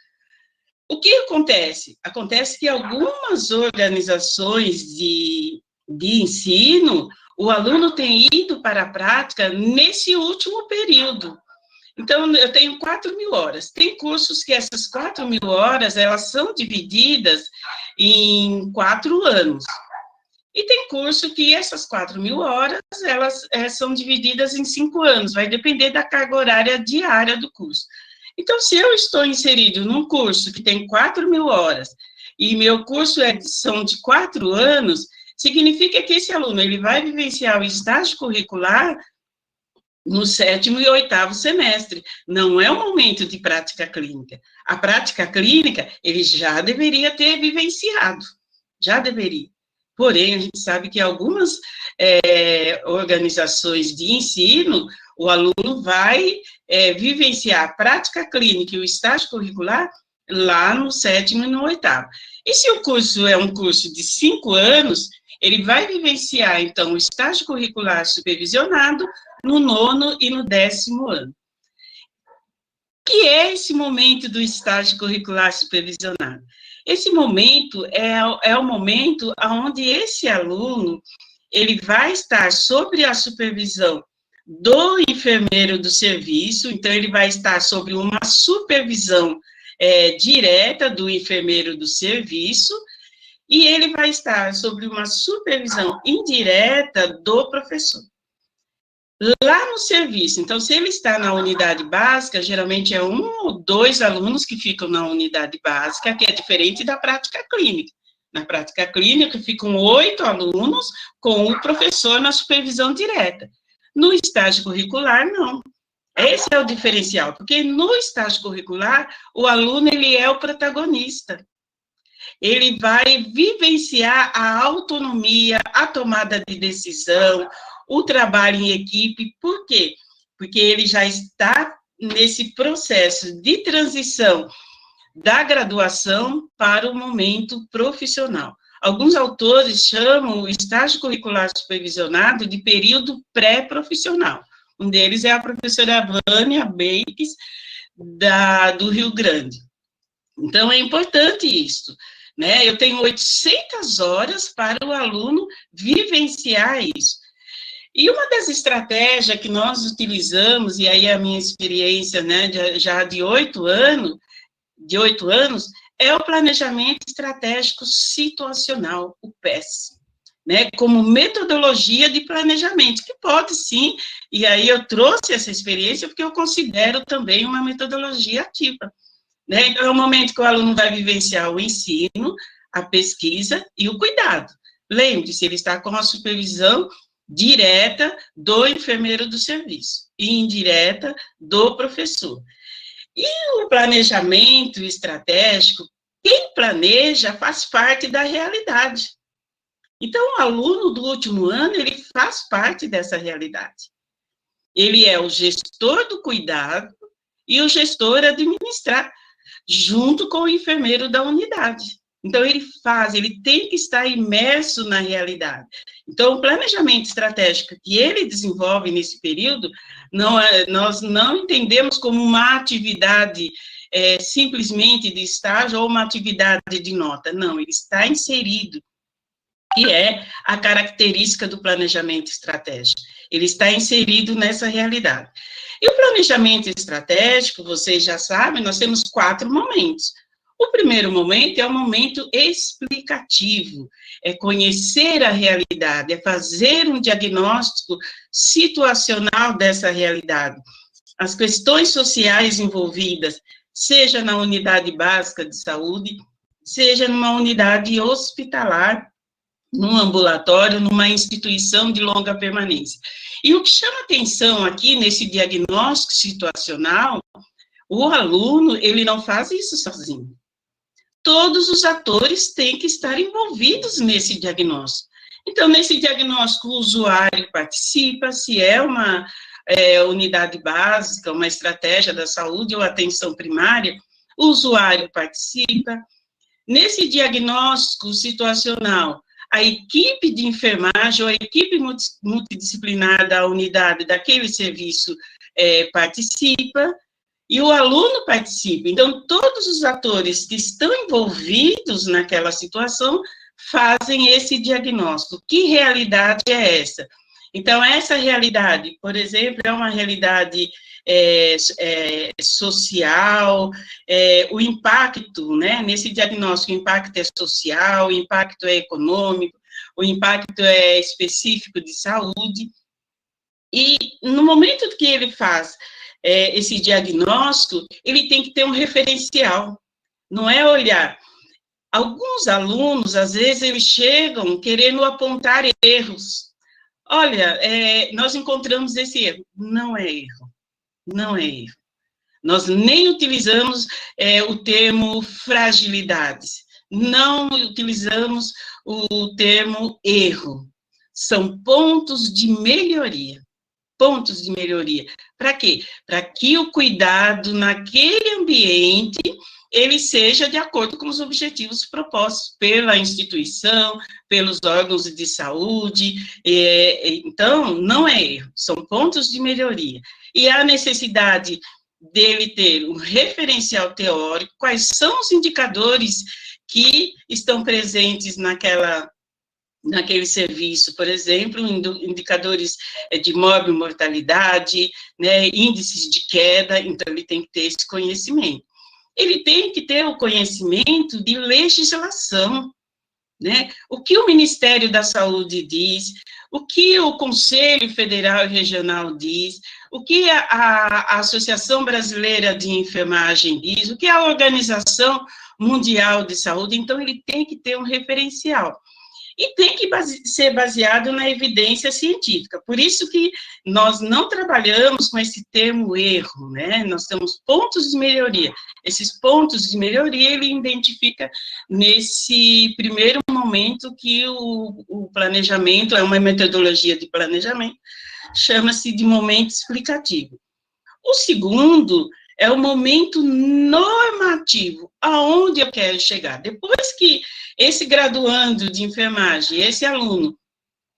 O que acontece? Acontece que algumas organizações de ensino, o aluno tem ido para a prática nesse último período. Então, eu tenho 4.000 horas. Tem cursos que essas 4.000 horas, elas são divididas em 4 anos. E tem curso que essas 4.000 horas, elas são divididas em 5 anos. Vai depender da carga horária diária do curso. Então, se eu estou inserido num curso que tem 4.000 horas, e meu curso são de 4 anos, significa que esse aluno ele vai vivenciar o estágio curricular no 7º e 8º semestre. Não é o momento de prática clínica. A prática clínica, ele já deveria ter vivenciado, já deveria. Porém, a gente sabe que algumas organizações de ensino, o aluno vai vivenciar a prática clínica e o estágio curricular lá no 7º e no 8º. E se o curso é um curso de 5 anos, ele vai vivenciar, então, o estágio curricular supervisionado no 9º e no 10º ano. O que é esse momento do estágio curricular supervisionado? Esse momento é o momento onde esse aluno, ele vai estar sob a supervisão do enfermeiro do serviço, então ele vai estar sob uma supervisão direta do enfermeiro do serviço, e ele vai estar sob uma supervisão indireta do professor. Lá no serviço, então, se ele está na unidade básica, geralmente é 1 ou 2 alunos que ficam na unidade básica, que é diferente da prática clínica. Na prática clínica, ficam 8 alunos com o professor na supervisão direta. No estágio curricular, não. Esse é o diferencial, porque no estágio curricular, o aluno, ele é o protagonista. Ele vai vivenciar a autonomia, a tomada de decisão, o trabalho em equipe. Por quê? Porque ele já está nesse processo de transição da graduação para o momento profissional. Alguns autores chamam o estágio curricular supervisionado de período pré-profissional. Um deles é a professora Vânia Beix, do Rio Grande. Então, é importante isso, né? Eu tenho 800 horas para o aluno vivenciar isso. E uma das estratégias que nós utilizamos, e aí a minha experiência, né, já de 8 anos, é o planejamento estratégico situacional, o PES, né, como metodologia de planejamento, que pode sim, e aí eu trouxe essa experiência porque eu considero também uma metodologia ativa, né? Então, é o momento que o aluno vai vivenciar o ensino, a pesquisa e o cuidado. Lembre-se, ele está com a supervisão direta do enfermeiro do serviço e indireta do professor. E o planejamento estratégico, quem planeja faz parte da realidade. Então, o aluno do último ano, ele faz parte dessa realidade. Ele é o gestor do cuidado e o gestor administrar, junto com o enfermeiro da unidade. Então, ele tem que estar imerso na realidade. Então, o planejamento estratégico que ele desenvolve nesse período, nós não entendemos como uma atividade simplesmente de estágio ou uma atividade de nota. Não, ele está inserido, que é a característica do planejamento estratégico. Ele está inserido nessa realidade. E o planejamento estratégico, vocês já sabem, nós temos 4 momentos. O primeiro momento é o momento explicativo, é conhecer a realidade, é fazer um diagnóstico situacional dessa realidade. As questões sociais envolvidas, seja na unidade básica de saúde, seja numa unidade hospitalar, num ambulatório, numa instituição de longa permanência. E o que chama atenção aqui nesse diagnóstico situacional, o aluno, ele não faz isso sozinho. Todos os atores têm que estar envolvidos nesse diagnóstico. Então, nesse diagnóstico, o usuário participa, se é uma unidade básica, uma estratégia da saúde ou atenção primária, o usuário participa. Nesse diagnóstico situacional, a equipe de enfermagem ou a equipe multidisciplinar da unidade daquele serviço participa, e o aluno participa. Então, todos os atores que estão envolvidos naquela situação fazem esse diagnóstico. Que realidade é essa? Então, essa realidade, por exemplo, é uma realidade social, o impacto, né, nesse diagnóstico, o impacto é social, o impacto é econômico, o impacto é específico de saúde, e no momento que ele faz esse diagnóstico, ele tem que ter um referencial, não é olhar. Alguns alunos, às vezes, eles chegam querendo apontar erros. Olha, nós encontramos esse erro. Não é erro. Não é erro. Nós nem utilizamos o termo fragilidades. Não utilizamos o termo erro. São pontos de melhoria. Pontos de melhoria. Para quê? Para que o cuidado naquele ambiente ele seja de acordo com os objetivos propostos pela instituição, pelos órgãos de saúde. Então, não é erro, são pontos de melhoria. E a necessidade dele ter um referencial teórico, quais são os indicadores que estão presentes naquele serviço, por exemplo, indicadores de morbimortalidade, né, índices de queda, então ele tem que ter esse conhecimento. Ele tem que ter o conhecimento de legislação, né? O que o Ministério da Saúde diz, o que o Conselho Federal e Regional diz, o que a Associação Brasileira de Enfermagem diz, o que a Organização Mundial de Saúde. Então, ele tem que ter um referencial. E tem que ser baseado na evidência científica. Por isso que nós não trabalhamos com esse termo erro, né? Nós temos pontos de melhoria. Esses pontos de melhoria, ele identifica nesse primeiro momento que o planejamento, é uma metodologia de planejamento, chama-se de momento explicativo. O segundo é o momento normativo, aonde eu quero chegar. Depois que esse graduando de enfermagem, esse aluno,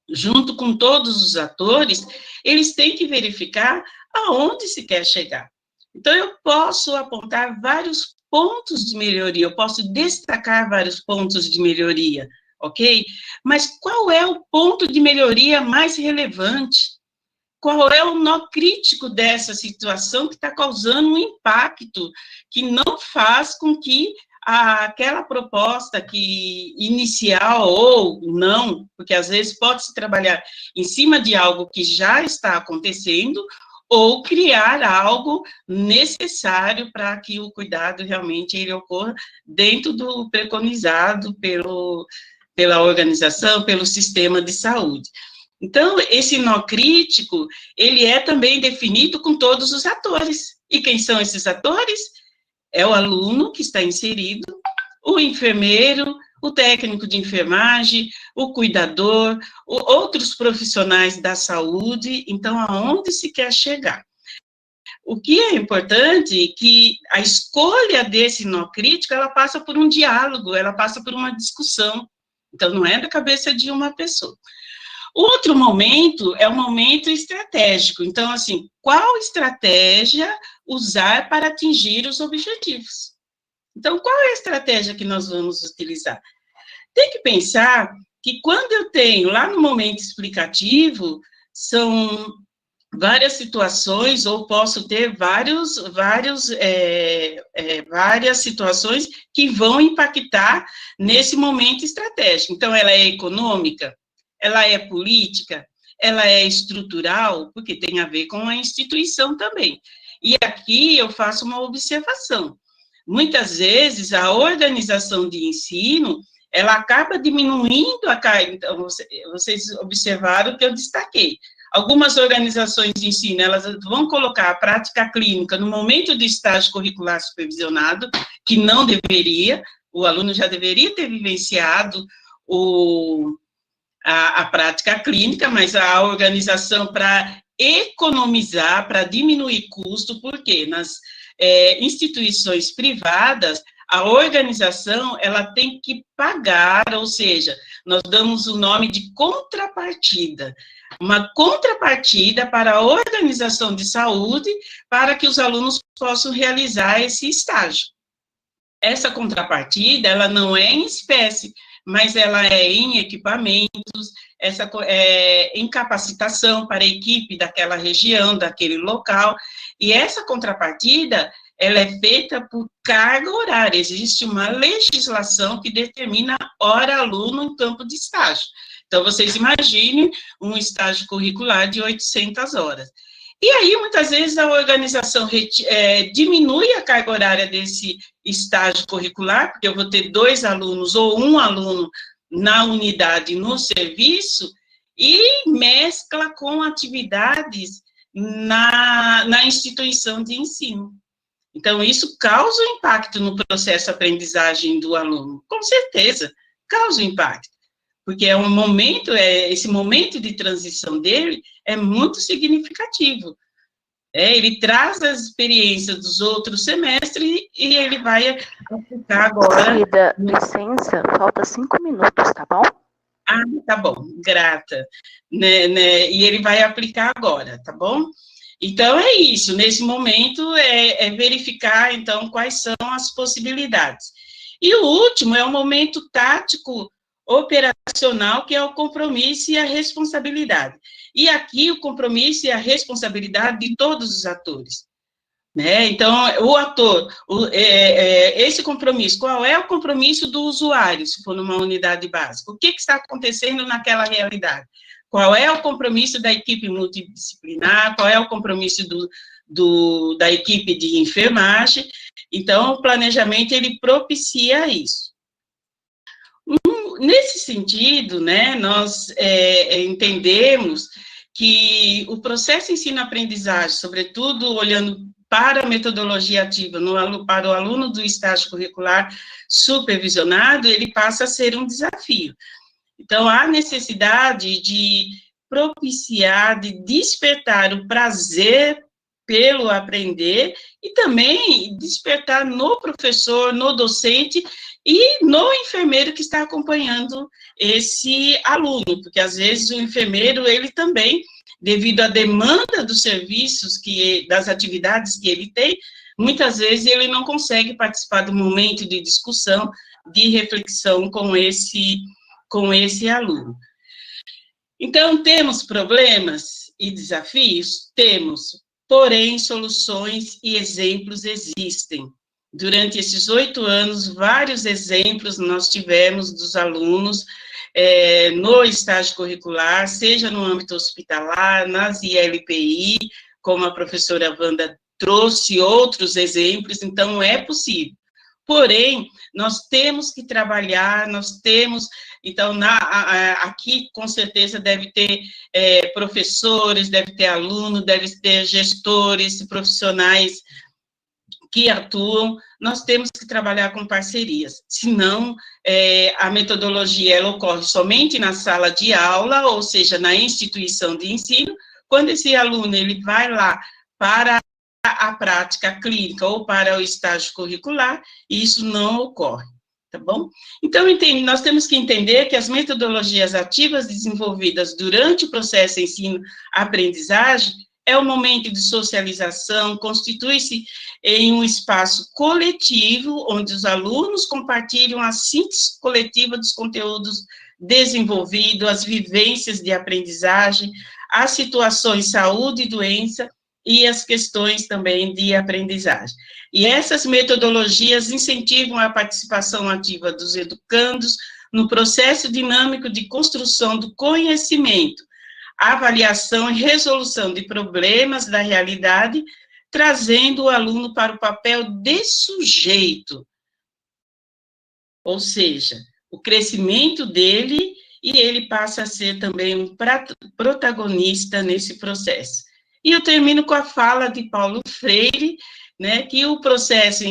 junto com todos os atores, eles têm que verificar aonde se quer chegar. Então, eu posso apontar vários pontos de melhoria, eu posso destacar vários pontos de melhoria, ok? Mas qual é o ponto de melhoria mais relevante? Qual é o nó crítico dessa situação que está causando um impacto que não faz com que aquela proposta que inicial ou não, porque às vezes pode-se trabalhar em cima de algo que já está acontecendo, ou criar algo necessário para que o cuidado realmente ele ocorra dentro do preconizado pela organização, pelo sistema de saúde. Então, esse nó crítico, ele é também definido com todos os atores. E quem são esses atores? É o aluno que está inserido, o enfermeiro, o técnico de enfermagem, o cuidador, outros profissionais da saúde. Então, aonde se quer chegar? O que é importante é que a escolha desse nó crítico, ela passa por um diálogo, ela passa por uma discussão. Então, não é da cabeça de uma pessoa. O outro momento é o momento estratégico. Então, assim, qual estratégia usar para atingir os objetivos? Então, qual é a estratégia que nós vamos utilizar? Tem que pensar que quando eu tenho, lá no momento explicativo, são várias situações, ou posso ter várias situações que vão impactar nesse momento estratégico. Então, ela é econômica, ela é política, ela é estrutural, porque tem a ver com a instituição também. E aqui eu faço uma observação. muitas vezes a organização de ensino, ela acaba diminuindo a carga. Então, vocês observaram que eu destaquei. Algumas organizações de ensino, elas vão colocar a prática clínica no momento do estágio curricular supervisionado, que não deveria, o aluno já deveria ter vivenciado a prática clínica, mas a organização, para economizar, para diminuir custo, porque nas instituições privadas, a organização, ela tem que pagar, ou seja, nós damos o nome de contrapartida, uma contrapartida para a organização de saúde, para que os alunos possam realizar esse estágio. Essa contrapartida, ela não é em espécie, mas ela é em equipamentos, em capacitação para a equipe daquela região, daquele local, e essa contrapartida, ela é feita por carga horária, existe uma legislação que determina hora-aluno em campo de estágio. Então, vocês imaginem um estágio curricular de 800 horas. E aí, muitas vezes, a organização diminui a carga horária desse estágio curricular, porque eu vou ter 2 alunos ou 1 aluno na unidade, no serviço, e mescla com atividades na instituição de ensino. Então, isso causa um impacto no processo de aprendizagem do aluno, com certeza, causa um impacto, porque esse momento de transição dele é muito significativo. Ele traz as experiências dos outros semestres e ele vai aplicar agora. Querida, licença, falta 5 minutos, tá bom? Ah, tá bom, grata. E ele vai aplicar agora, tá bom? Então, é isso, nesse momento, é verificar, então, quais são as possibilidades. E o último é o momento tático operacional, que é o compromisso e a responsabilidade. E aqui, o compromisso e a responsabilidade de todos os atores. Né? Então, o ator, esse compromisso, qual é o compromisso do usuário, se for numa unidade básica? O que está acontecendo naquela realidade? Qual é o compromisso da equipe multidisciplinar, qual é o compromisso da equipe de enfermagem? Então, o planejamento, ele propicia isso. Nesse sentido, né, nós entendemos que o processo ensino-aprendizagem, sobretudo olhando para a metodologia ativa, para o aluno do estágio curricular supervisionado, ele passa a ser um desafio. Então, há necessidade de propiciar, de despertar o prazer pelo aprender e também despertar no professor, no docente e no enfermeiro que está acompanhando esse aluno, porque às vezes o enfermeiro, ele também, devido à demanda dos serviços, das atividades que ele tem, muitas vezes ele não consegue participar do momento de discussão, de reflexão com esse aluno. Então, temos problemas e desafios? Temos, porém, soluções e exemplos existem. Durante esses 8 anos, vários exemplos nós tivemos dos alunos no estágio curricular, seja no âmbito hospitalar, nas ILPI, como a professora Wanda trouxe outros exemplos, então é possível. Porém, nós temos que trabalhar, então, aqui, com certeza, deve ter professores, deve ter alunos, deve ter gestores, profissionais que atuam, nós temos que trabalhar com parcerias, senão a metodologia ela ocorre somente na sala de aula, ou seja, na instituição de ensino, quando esse aluno ele vai lá para a prática clínica ou para o estágio curricular, isso não ocorre, tá bom? Então, nós temos que entender que as metodologias ativas desenvolvidas durante o processo de ensino-aprendizagem é um momento de socialização, constitui-se em um espaço coletivo, onde os alunos compartilham a síntese coletiva dos conteúdos desenvolvidos, as vivências de aprendizagem, as situações de saúde e doença, e as questões também de aprendizagem. E essas metodologias incentivam a participação ativa dos educandos no processo dinâmico de construção do conhecimento, avaliação e resolução de problemas da realidade, trazendo o aluno para o papel de sujeito, ou seja, o crescimento dele, e ele passa a ser também um protagonista nesse processo. E eu termino com a fala de Paulo Freire, né, que no processo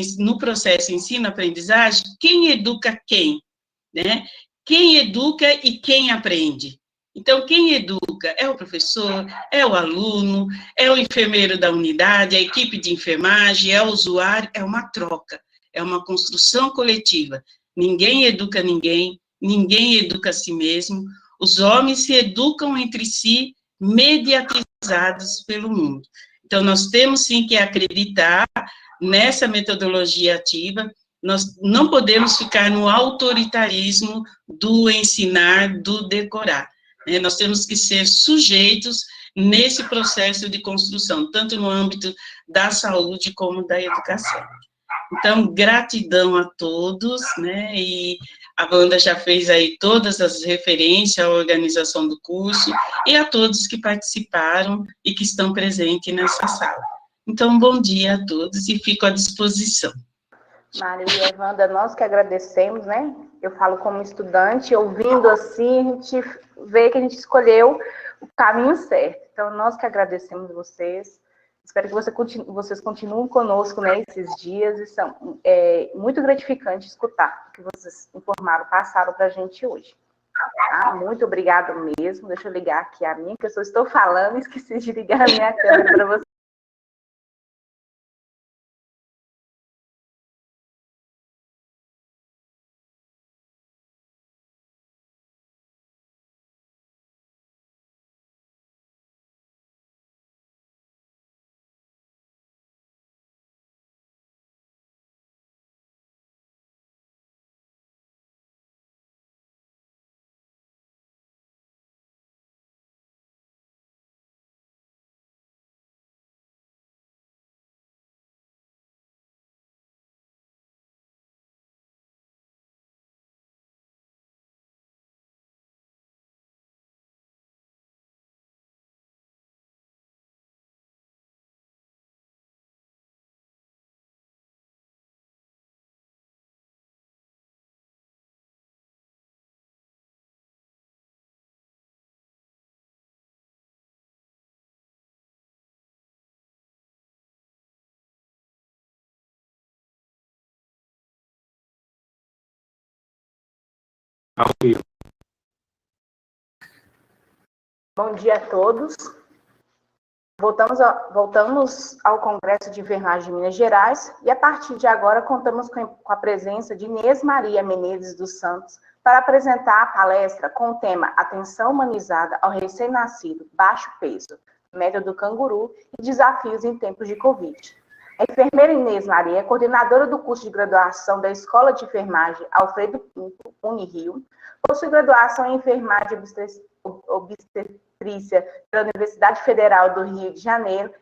ensino-aprendizagem, quem educa quem? Né? Quem educa e quem aprende? Então, quem educa é o professor, é o aluno, é o enfermeiro da unidade, a equipe de enfermagem, é o usuário, é uma troca, é uma construção coletiva. Ninguém educa ninguém, ninguém educa a si mesmo, os homens se educam entre si, mediatizados pelo mundo. Então, nós temos sim que acreditar nessa metodologia ativa, nós não podemos ficar no autoritarismo do ensinar, do decorar. Né? Nós temos que ser sujeitos nesse processo de construção, tanto no âmbito da saúde como da educação. Então, gratidão a todos, né, e a Wanda já fez aí todas as referências à organização do curso, e a todos que participaram e que estão presentes nessa sala. Então, bom dia a todos e fico à disposição. Maria, Wanda, nós que agradecemos, né? Eu falo como estudante, ouvindo assim, a gente vê que a gente escolheu o caminho certo. Então, nós que agradecemos vocês. Espero que vocês continuem conosco nesses dias, e são muito gratificante escutar o que vocês informaram, passaram para a gente hoje. Tá? Muito obrigada mesmo. Deixa eu ligar aqui a minha, que eu só estou falando e esqueci de ligar a minha câmera para vocês. Ao vivo. Bom dia a todos. Voltamos ao Congresso de Enfermagem de Minas Gerais e, a partir de agora, contamos com a presença de Inês Maria Menezes dos Santos para apresentar a palestra com o tema Atenção Humanizada ao Recém-Nascido, Baixo Peso, Método Canguru e Desafios em Tempos de Covid. A enfermeira Inês Maria é coordenadora do curso de graduação da Escola de Enfermagem Alfredo Pinto, Unirio, possui graduação em Enfermagem Obstetrícia pela Universidade Federal do Rio de Janeiro,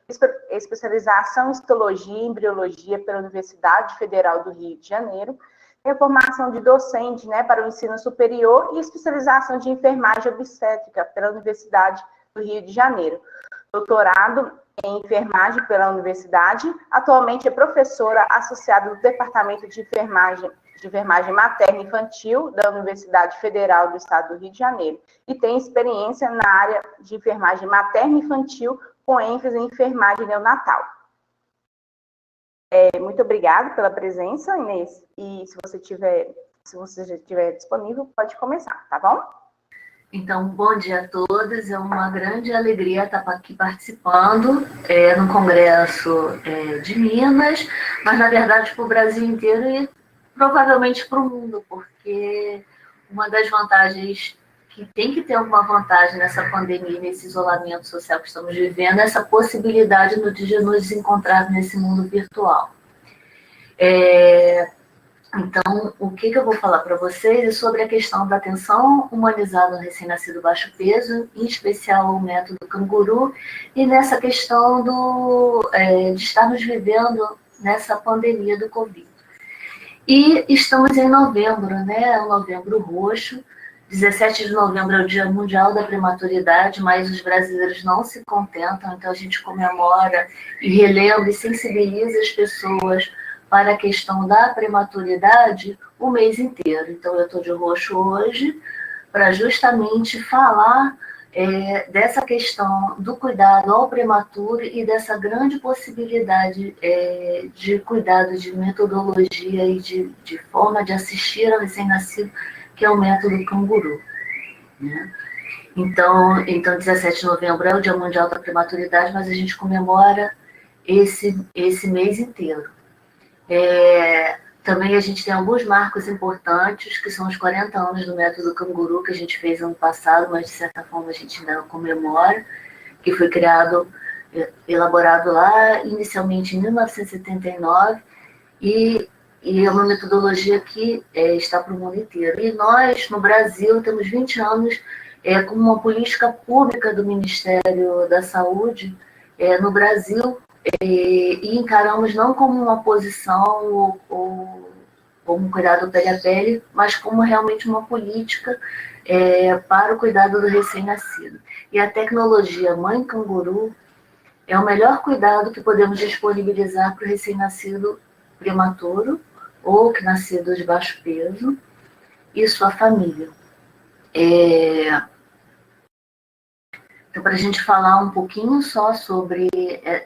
especialização em Histologia e Embriologia pela Universidade Federal do Rio de Janeiro, tem formação de docente, né, para o ensino superior e especialização de Enfermagem Obstétrica pela Universidade do Rio de Janeiro. Doutorado em enfermagem pela universidade, atualmente é professora associada do Departamento de Enfermagem Materna e Infantil da Universidade Federal do Estado do Rio de Janeiro e tem experiência na área de enfermagem materna e infantil com ênfase em enfermagem neonatal. Muito obrigada pela presença, Inês, e se você já estiver disponível, pode começar, tá bom? Então, bom dia a todos, é uma grande alegria estar aqui participando no Congresso de Minas, mas, na verdade, para o Brasil inteiro e provavelmente para o mundo, porque uma das vantagens, que tem que ter alguma vantagem nessa pandemia, nesse isolamento social que estamos vivendo, é essa possibilidade de nos encontrar nesse mundo virtual. Então, o que eu vou falar para vocês é sobre a questão da atenção humanizada no recém-nascido baixo peso, em especial o método Canguru, e nessa questão de estarmos vivendo nessa pandemia do Covid. E estamos em novembro, né? O Novembro Roxo, 17 de novembro é o Dia Mundial da Prematuridade, mas os brasileiros não se contentam, então a gente comemora e relembra e sensibiliza as pessoas para a questão da prematuridade o mês inteiro. Então eu estou de roxo hoje para justamente falar dessa questão do cuidado ao prematuro e dessa grande possibilidade de cuidado, de metodologia e de forma de assistir ao recém-nascido, que é o método canguru, né? Então, 17 de novembro é o Dia Mundial da Prematuridade, mas a gente comemora esse mês inteiro. Também a gente tem alguns marcos importantes, que são os 40 anos do método canguru, que a gente fez ano passado, mas de certa forma a gente ainda não comemora, que foi elaborado lá inicialmente em 1979, e é uma metodologia que está para o mundo inteiro. E nós, no Brasil, temos 20 anos com uma política pública do Ministério da Saúde no Brasil, e encaramos não como uma posição ou como cuidado pele a pele, mas como realmente uma política para o cuidado do recém-nascido. E a tecnologia Mãe Canguru é o melhor cuidado que podemos disponibilizar para o recém-nascido prematuro ou que nascido de baixo peso e sua família. Então, para a gente falar um pouquinho só sobre,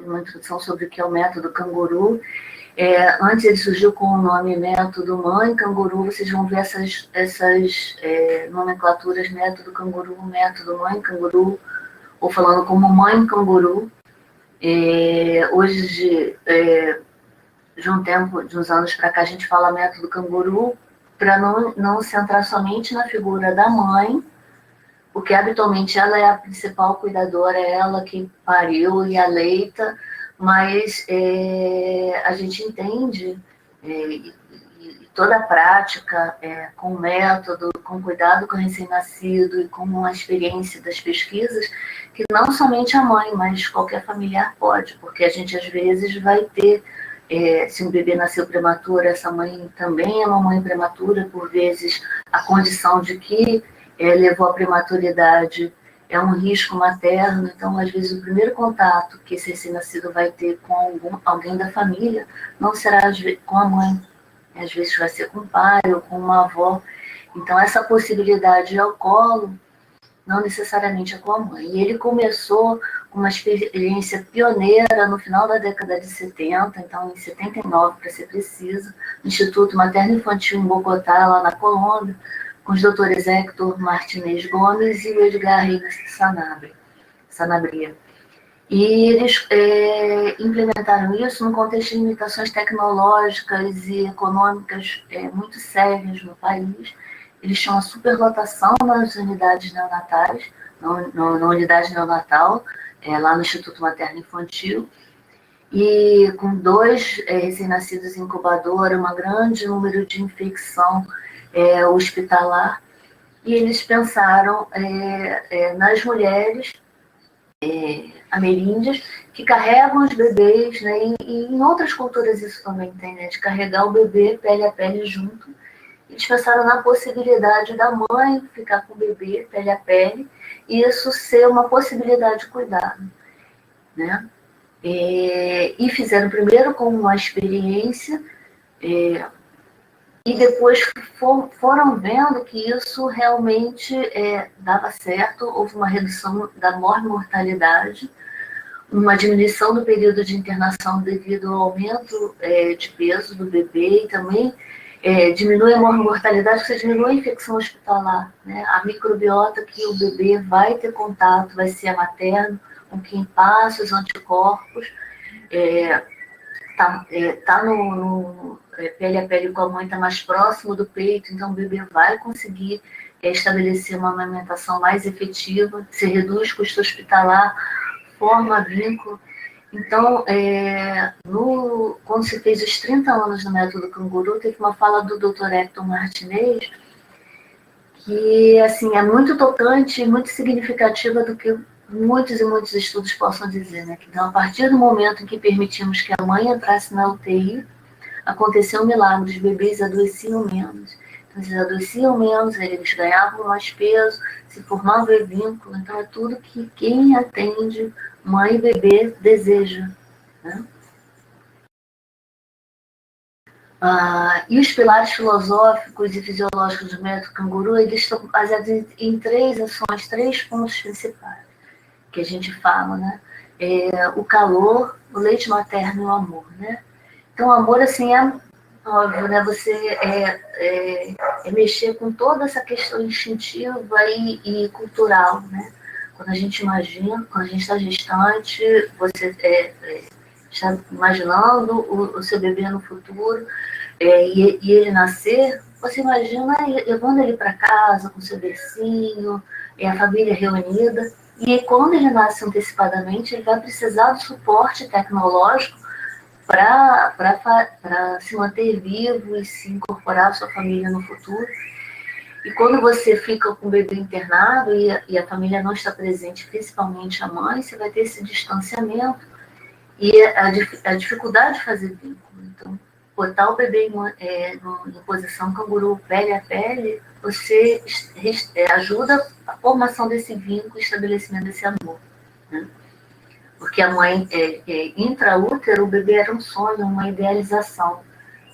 uma introdução sobre o que é o método canguru, antes ele surgiu com o nome método Mãe Canguru, vocês vão ver essas nomenclaturas, método canguru, método Mãe Canguru, ou falando como Mãe Canguru. Hoje, de uns anos para cá, a gente fala método canguru para não centrar somente na figura da mãe, porque habitualmente ela é a principal cuidadora, é ela que pariu e aleita, mas a gente entende, e toda a prática, com método, com cuidado com o recém-nascido e com a experiência das pesquisas, que não somente a mãe, mas qualquer familiar pode, porque a gente às vezes vai ter, se um bebê nasceu prematuro, essa mãe também é uma mãe prematura, por vezes a condição de que levou à prematuridade é um risco materno, então às vezes o primeiro contato que esse recém-nascido vai ter com alguém da família não será com a mãe, às vezes vai ser com o pai ou com uma avó. Então essa possibilidade ao colo não necessariamente é com a mãe. E ele começou com uma experiência pioneira no final da década de 70, então em 79 para ser precisa, no Instituto Materno Infantil em Bogotá, lá na Colômbia, com os doutores Héctor Martinez Gomes e o Edgar Reis Sanabria. E eles implementaram isso num contexto de limitações tecnológicas e econômicas muito sérias no país. Eles tinham uma superlotação nas unidades neonatais, na unidade neonatal, lá no Instituto Materno Infantil, e com 2 recém-nascidos em incubadora, um grande número de infecção hospitalar, e eles pensaram nas mulheres ameríndias que carregam os bebês, né, e em outras culturas isso também tem, né, de carregar o bebê pele a pele junto. Eles pensaram na possibilidade da mãe ficar com o bebê pele a pele, e isso ser uma possibilidade de cuidado, né? E fizeram primeiro com uma experiência, e depois foram vendo que isso realmente dava certo. Houve uma redução da mortalidade, uma diminuição do período de internação devido ao aumento de peso do bebê, e também diminui a mortalidade, porque você diminui a infecção hospitalar, né? A microbiota que o bebê vai ter contato vai ser a materno, com quem passa os anticorpos, tá no pele a pele com a mãe, está mais próximo do peito, então o bebê vai conseguir estabelecer uma amamentação mais efetiva, se reduz custo hospitalar, forma vínculo. Então, quando se fez os 30 anos do método canguru, teve uma fala do Dr. Héctor Martinez, que assim, é muito tocante e muito significativa do que muitos e muitos estudos possam dizer, né? Então, a partir do momento em que permitimos que a mãe entrasse na UTI, aconteceu um milagre, os bebês adoeciam menos. Então, esses adoeciam menos, eles ganhavam mais peso, se formava vínculo. Então, é tudo que quem atende mãe e bebê deseja, né? E os pilares filosóficos e fisiológicos do método canguru, eles estão baseados em 3 ações, 3 pontos principais que a gente fala, né? O calor, o leite materno e o amor, né? Então, o amor, assim, é óbvio, né? Você mexer com toda essa questão instintiva e cultural, né? Quando a gente imagina, quando a gente está gestante, você está imaginando o seu bebê no futuro, e ele nascer, você imagina levando ele para casa com seu bercinho, a família reunida, e aí, quando ele nasce antecipadamente, ele vai precisar do suporte tecnológico para se manter vivo e se incorporar à sua família no futuro. E quando você fica com o bebê internado e a família não está presente, principalmente a mãe, você vai ter esse distanciamento e a dificuldade de fazer vínculo. Então, botar o bebê em posição canguru, pele a pele, você ajuda a formação desse vínculo, o estabelecimento desse amor, né? Porque a mãe, intraútero, o bebê era um sonho, uma idealização,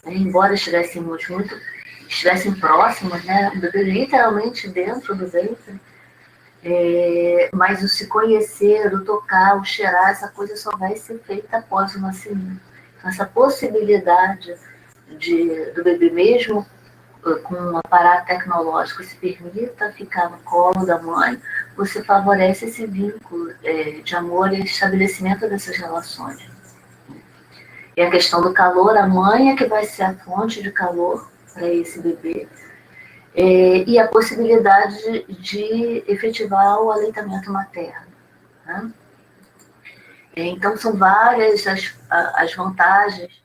né? Embora estivéssemos próximos, né? O bebê literalmente dentro do ventre, mas o se conhecer, o tocar, o cheirar, essa coisa só vai ser feita após o nascimento. Então, essa possibilidade do bebê mesmo, com um aparato tecnológico, se permita ficar no colo da mãe, você favorece esse vínculo de amor e estabelecimento dessas relações. E a questão do calor, a mãe é que vai ser a fonte de calor para esse bebê, e a possibilidade de efetivar o aleitamento materno, né? Então, são várias as vantagens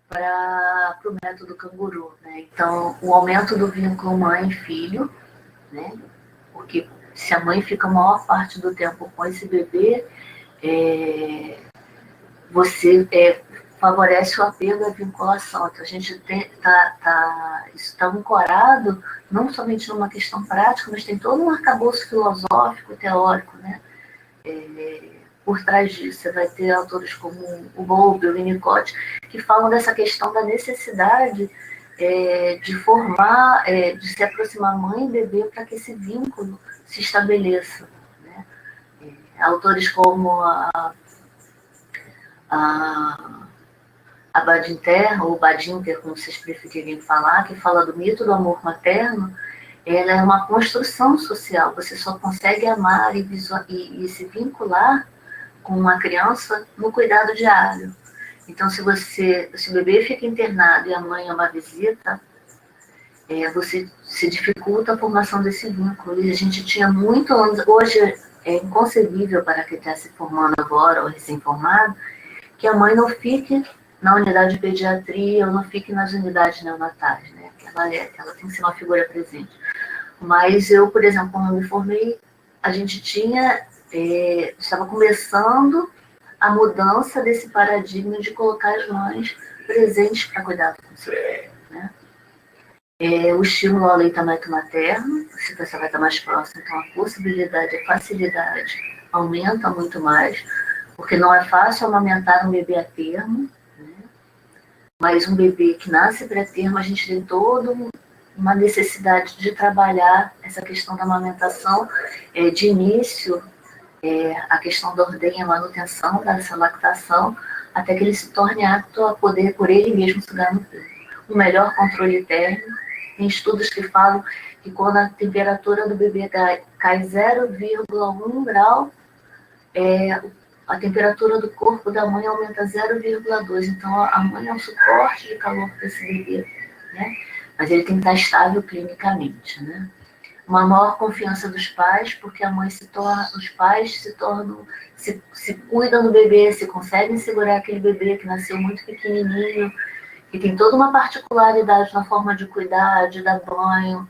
para o método canguru, né? Então, o aumento do vínculo mãe e filho, né? Porque se a mãe fica a maior parte do tempo com esse bebê, você favorece o apego e a vinculação. Então, a gente isso está ancorado não somente numa questão prática, mas tem todo um arcabouço filosófico, teórico, né? Por trás disso, você vai ter autores como o Bowlby, o Winnicott, que falam dessa questão da necessidade de formar, de se aproximar mãe e bebê para que esse vínculo se estabeleça, né? Autores como a Badinter, ou Badinter, como vocês preferirem falar, que fala do mito do amor materno, ela é uma construção social. Você só consegue amar e se vincular com uma criança no cuidado diário. Então, se o bebê fica internado e a mãe é uma visita, você se dificulta a formação desse vínculo. E a gente tinha muito anos, hoje é inconcebível para quem está se formando agora ou recém-formado, que a mãe não fique na unidade de pediatria ou não fique nas unidades neonatais, né? Ela tem que ser uma figura presente. Mas eu, por exemplo, quando eu me formei, a gente estava começando a mudança desse paradigma de colocar as mães presentes para cuidar do filho, né? O estímulo ao aleitamento materno, se você vai estar mais próximo, então a possibilidade, a facilidade aumenta muito mais, porque não é fácil amamentar um bebê a termo, né? Mas um bebê que nasce pré-termo, a gente tem toda uma necessidade de trabalhar essa questão da amamentação, de início, a questão da ordenha, a manutenção dessa lactação, até que ele se torne apto a poder, por ele mesmo, sugar no peito. O melhor controle térmico, tem estudos que falam que quando a temperatura do bebê cai 0,1 grau, a temperatura do corpo da mãe aumenta 0,2. Então, a mãe é um suporte de calor para esse bebê, né? Mas ele tem que estar estável clinicamente, né? Uma maior confiança dos pais, porque os pais se cuidam do bebê, se conseguem segurar aquele bebê que nasceu muito pequenininho, que tem toda uma particularidade na forma de cuidar, de dar banho,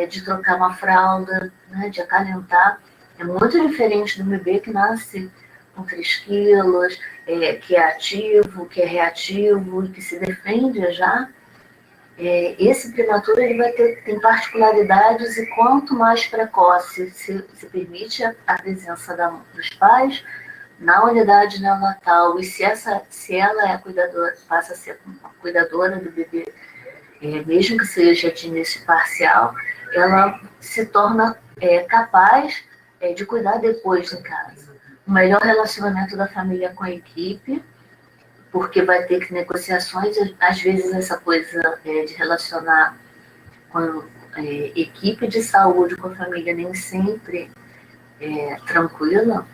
de trocar uma fralda, né, de acalentar. É muito diferente do bebê que nasce com 3 quilos, que é ativo, que é reativo e que se defende já. esse prematuro ele tem particularidades, e quanto mais precoce se permite a presença dos pais na unidade neonatal, e se ela é a cuidadora, passa a ser a cuidadora do bebê, mesmo que seja de início parcial, ela se torna capaz de cuidar depois em casa. O melhor relacionamento da família com a equipe, porque vai ter negociações, às vezes essa coisa de relacionar com equipe de saúde, com a família, nem sempre é tranquila,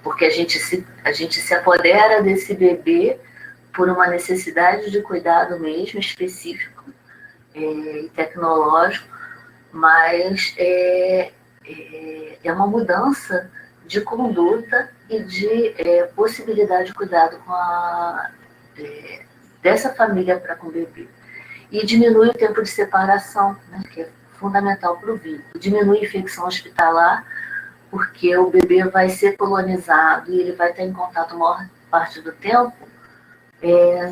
porque a gente se apodera desse bebê por uma necessidade de cuidado mesmo, específico e tecnológico, mas é uma mudança de conduta e de possibilidade de cuidado dessa família para com o bebê. E diminui o tempo de separação, né, que é fundamental para o vínculo. Diminui a infecção hospitalar, porque o bebê vai ser colonizado e ele vai estar em contato a maior parte do tempo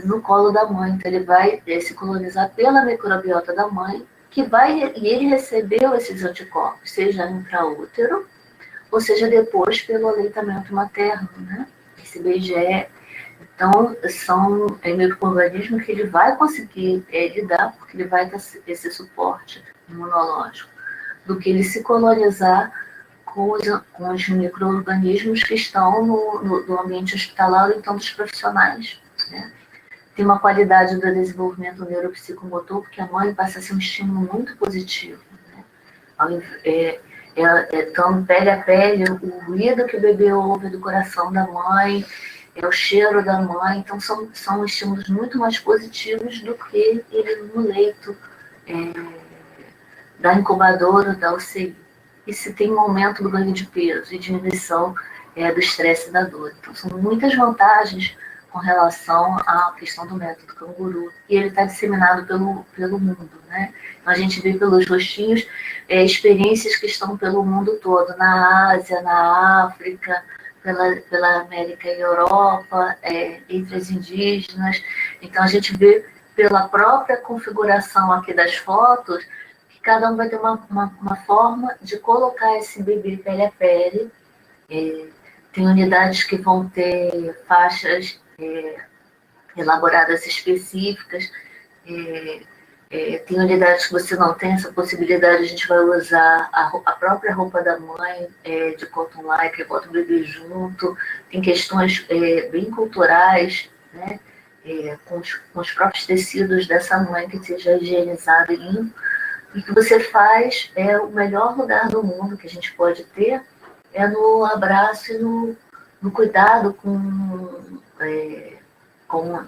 no colo da mãe. Então, ele vai se colonizar pela microbiota da mãe, e ele recebeu esses anticorpos, seja intraútero, ou seja, depois pelo aleitamento materno, né? Esse IgE. Então, são micro-organismos que ele vai conseguir lidar, porque ele vai ter esse suporte imunológico, do que ele se colonizar com os micro-organismos que estão no ambiente hospitalar, ou então dos profissionais, né? Tem uma qualidade do desenvolvimento neuropsicomotor, porque a mãe passa a ser um estímulo muito positivo, né? Então, pele a pele, o ruído que o bebê ouve do coração da mãe, o cheiro da mãe. Então, são estímulos muito mais positivos do que ele no leito da incubadora, da UCI. E se tem um aumento do ganho de peso e diminuição do estresse e da dor. Então, são muitas vantagens com relação à questão do método canguru. E ele está disseminado pelo mundo, né? Então, a gente vê pelos rostinhos experiências que estão pelo mundo todo, na Ásia, na África, pela América e Europa, entre as indígenas. Então, a gente vê pela própria configuração aqui das fotos, que cada um vai ter uma forma de colocar esse bebê pele a pele. Tem unidades que vão ter faixas elaboradas específicas, tem unidades que você não tem essa possibilidade, a gente vai usar a própria roupa da mãe, de cotton lycra, que bota o bebê junto. Tem questões bem culturais, né, com os próprios tecidos dessa mãe, que seja higienizado e limpo, e que você faz o melhor lugar do mundo que a gente pode ter, no abraço e no cuidado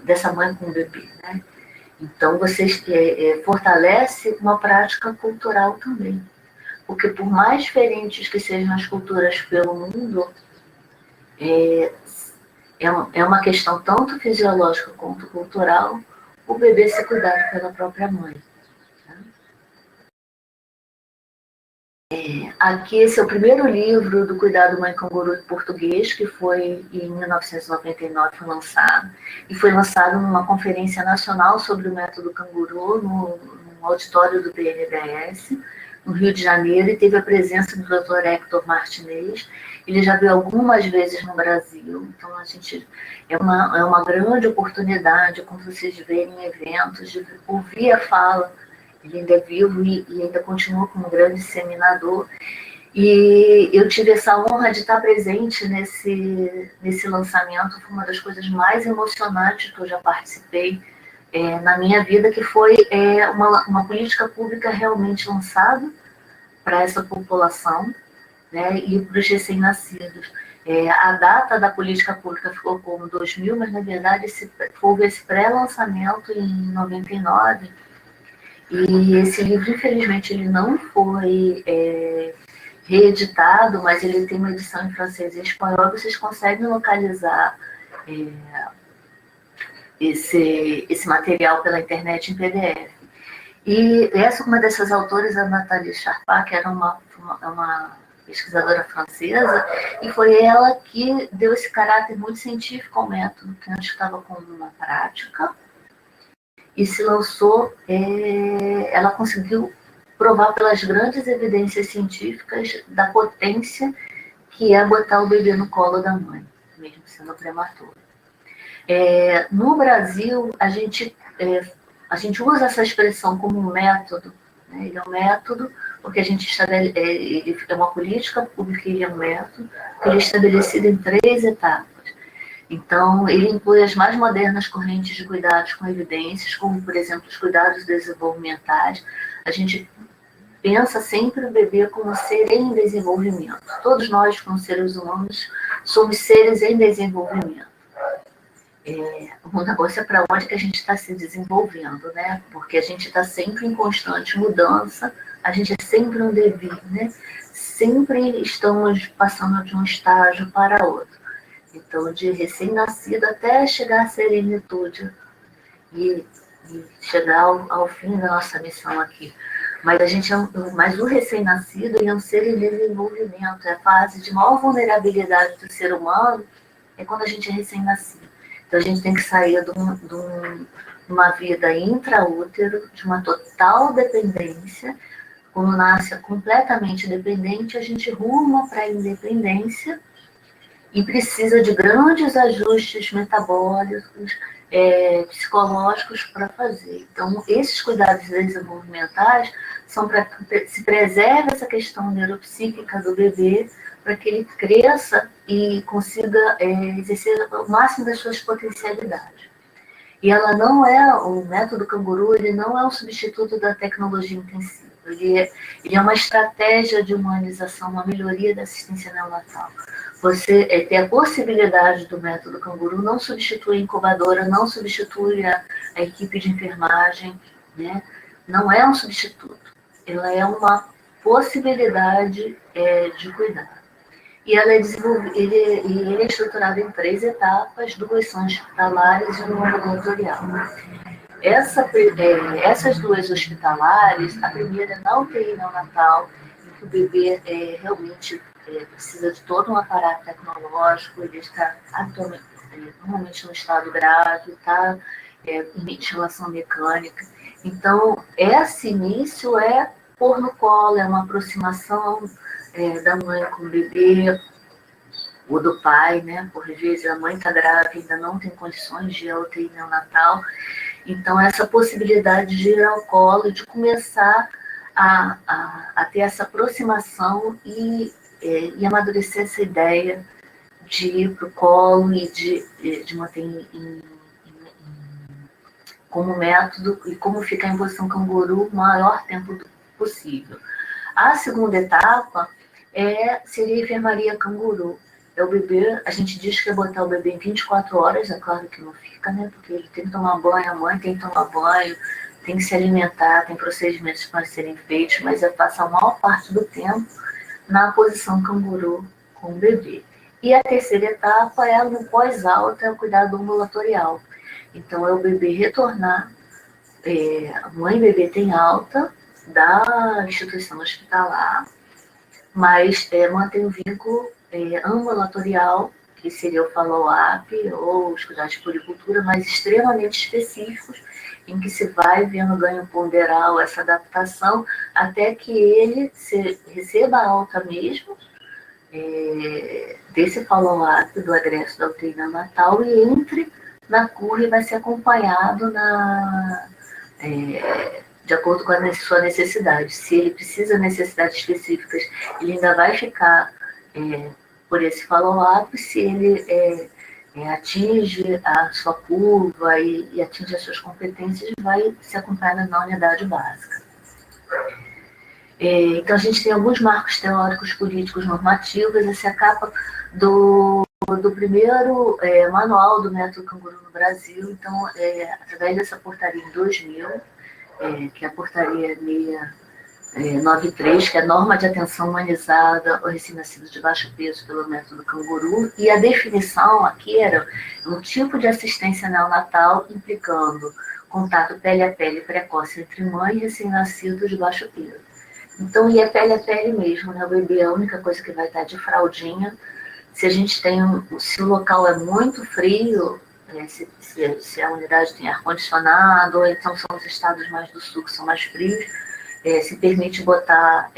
dessa mãe com o bebê, né? Então, você fortalece uma prática cultural também. Porque, por mais diferentes que sejam as culturas pelo mundo, é uma questão tanto fisiológica quanto cultural, o bebê ser cuidado pela própria mãe. Aqui, esse é o primeiro livro do Cuidado Mãe Canguru em português, que foi em 1999 foi lançado. E foi lançado numa conferência nacional sobre o método canguru, no auditório do BNDES, no Rio de Janeiro, e teve a presença do Dr. Hector Martinez. Ele já veio algumas vezes no Brasil, então a gente é uma grande oportunidade, como vocês verem em eventos, de ouvir a fala. Ele ainda é vivo e ainda continua como um grande disseminador. E eu tive essa honra de estar presente nesse lançamento. Foi uma das coisas mais emocionantes que eu já participei na minha vida, que foi uma política pública realmente lançada para essa população, né, e para os recém-nascidos. A data da política pública ficou como 2000, mas, na verdade, houve esse pré-lançamento em 99. E esse livro, infelizmente, ele não foi reeditado, mas ele tem uma edição em francês e espanhol. Vocês conseguem localizar esse material pela internet em PDF. E uma dessas autoras, a Nathalie Charpin, que era uma pesquisadora francesa, e foi ela que deu esse caráter muito científico ao método, que antes estava como uma prática. e se lançou, ela conseguiu provar pelas grandes evidências científicas da potência que é botar o bebê no colo da mãe, mesmo sendo prematuro. No Brasil, a gente usa essa expressão como um método, né? Ele é um método, porque a gente ele é uma política pública, ele é um método, que ele é estabelecido em 3 etapas. Então, ele inclui as mais modernas correntes de cuidados com evidências, como, por exemplo, os cuidados desenvolvimentais. A gente pensa sempre o bebê como ser em desenvolvimento. Todos nós, como seres humanos, somos seres em desenvolvimento. O negócio é para onde que a gente está se desenvolvendo, né? Porque a gente está sempre em constante mudança, a gente é sempre um devir, né? Sempre estamos passando de um estágio para outro. Então, de recém-nascido até chegar à serenitude e chegar ao fim da nossa missão aqui. Mas o recém-nascido é um ser em desenvolvimento, é a fase de maior vulnerabilidade do ser humano, é quando a gente é recém-nascido. Então, a gente tem que sair de uma vida intraútero, de uma total dependência. Quando nasce completamente dependente, a gente ruma para a independência e precisa de grandes ajustes metabólicos, psicológicos para fazer. Então, esses cuidados desenvolvimentais são para que se preserve essa questão neuropsíquica do bebê, para que ele cresça e consiga exercer o máximo das suas potencialidades. E o método canguru, ele não é um substituto da tecnologia intensiva. Ele é uma estratégia de humanização, uma melhoria da assistência neonatal. Você ter a possibilidade do método canguru não substitui a incubadora, não substitui a equipe de enfermagem, né? Não é um substituto. Ela é uma possibilidade de cuidar. E ele é estruturado em 3 etapas, 2 são hospitalares e 1 ambulatorial. Essas 2 hospitalares, a primeira é na UTI neonatal, em que o bebê realmente precisa de todo um aparato tecnológico, ele está normalmente no estado grave, está em ventilação mecânica. Então, esse início é pôr no colo, é uma aproximação da mãe com o bebê, ou do pai, né? Por vezes a mãe está grávida, ainda não tem condições de ir ao UTI neonatal. Então, essa possibilidade de ir ao colo, de começar a ter essa aproximação e amadurecer essa ideia de ir para o colo e de manter como método e como ficar em posição canguru o maior tempo possível. A segunda etapa seria a enfermaria canguru. O bebê, a gente diz que é botar o bebê em 24 horas, é claro que não fica, né? Porque ele tem que tomar banho, a mãe tem que tomar banho, tem que se alimentar, tem procedimentos para serem feitos, mas passa a maior parte do tempo na posição canguru com o bebê. E a terceira etapa no pós-alta, é o cuidado ambulatorial. Então, é o bebê retornar, a mãe e bebê tem alta da instituição hospitalar, mas mantém o vínculo ambulatorial, que seria o follow-up ou os cuidados de puericultura, mas extremamente específicos, em que se vai vendo ganho ponderal, essa adaptação, até que ele receba a alta mesmo, desse follow-up do egresso da UTI neonatal e entre na curva e vai ser acompanhado de acordo com a sua necessidade. Se ele precisa de necessidades específicas, ele ainda vai ficar por esse follow-up. Se ele atinge a sua curva e atinge as suas competências, vai ser acompanhado na unidade básica. Então, a gente tem alguns marcos teóricos, políticos, normativos. Essa é a capa do primeiro manual do método canguru no Brasil. Então, através dessa portaria em 2000, que é a portaria 693, que é a norma de atenção humanizada ao recém-nascido de baixo peso pelo método canguru, e a definição aqui era um tipo de assistência neonatal implicando contato pele a pele precoce entre mãe e recém-nascido de baixo peso. Então, e é pele a pele mesmo, né? O bebê é a única coisa que vai estar de fraldinha. Se o local é muito frio, se a unidade tem ar-condicionado, ou então são os estados mais do sul que são mais frios, se permite botar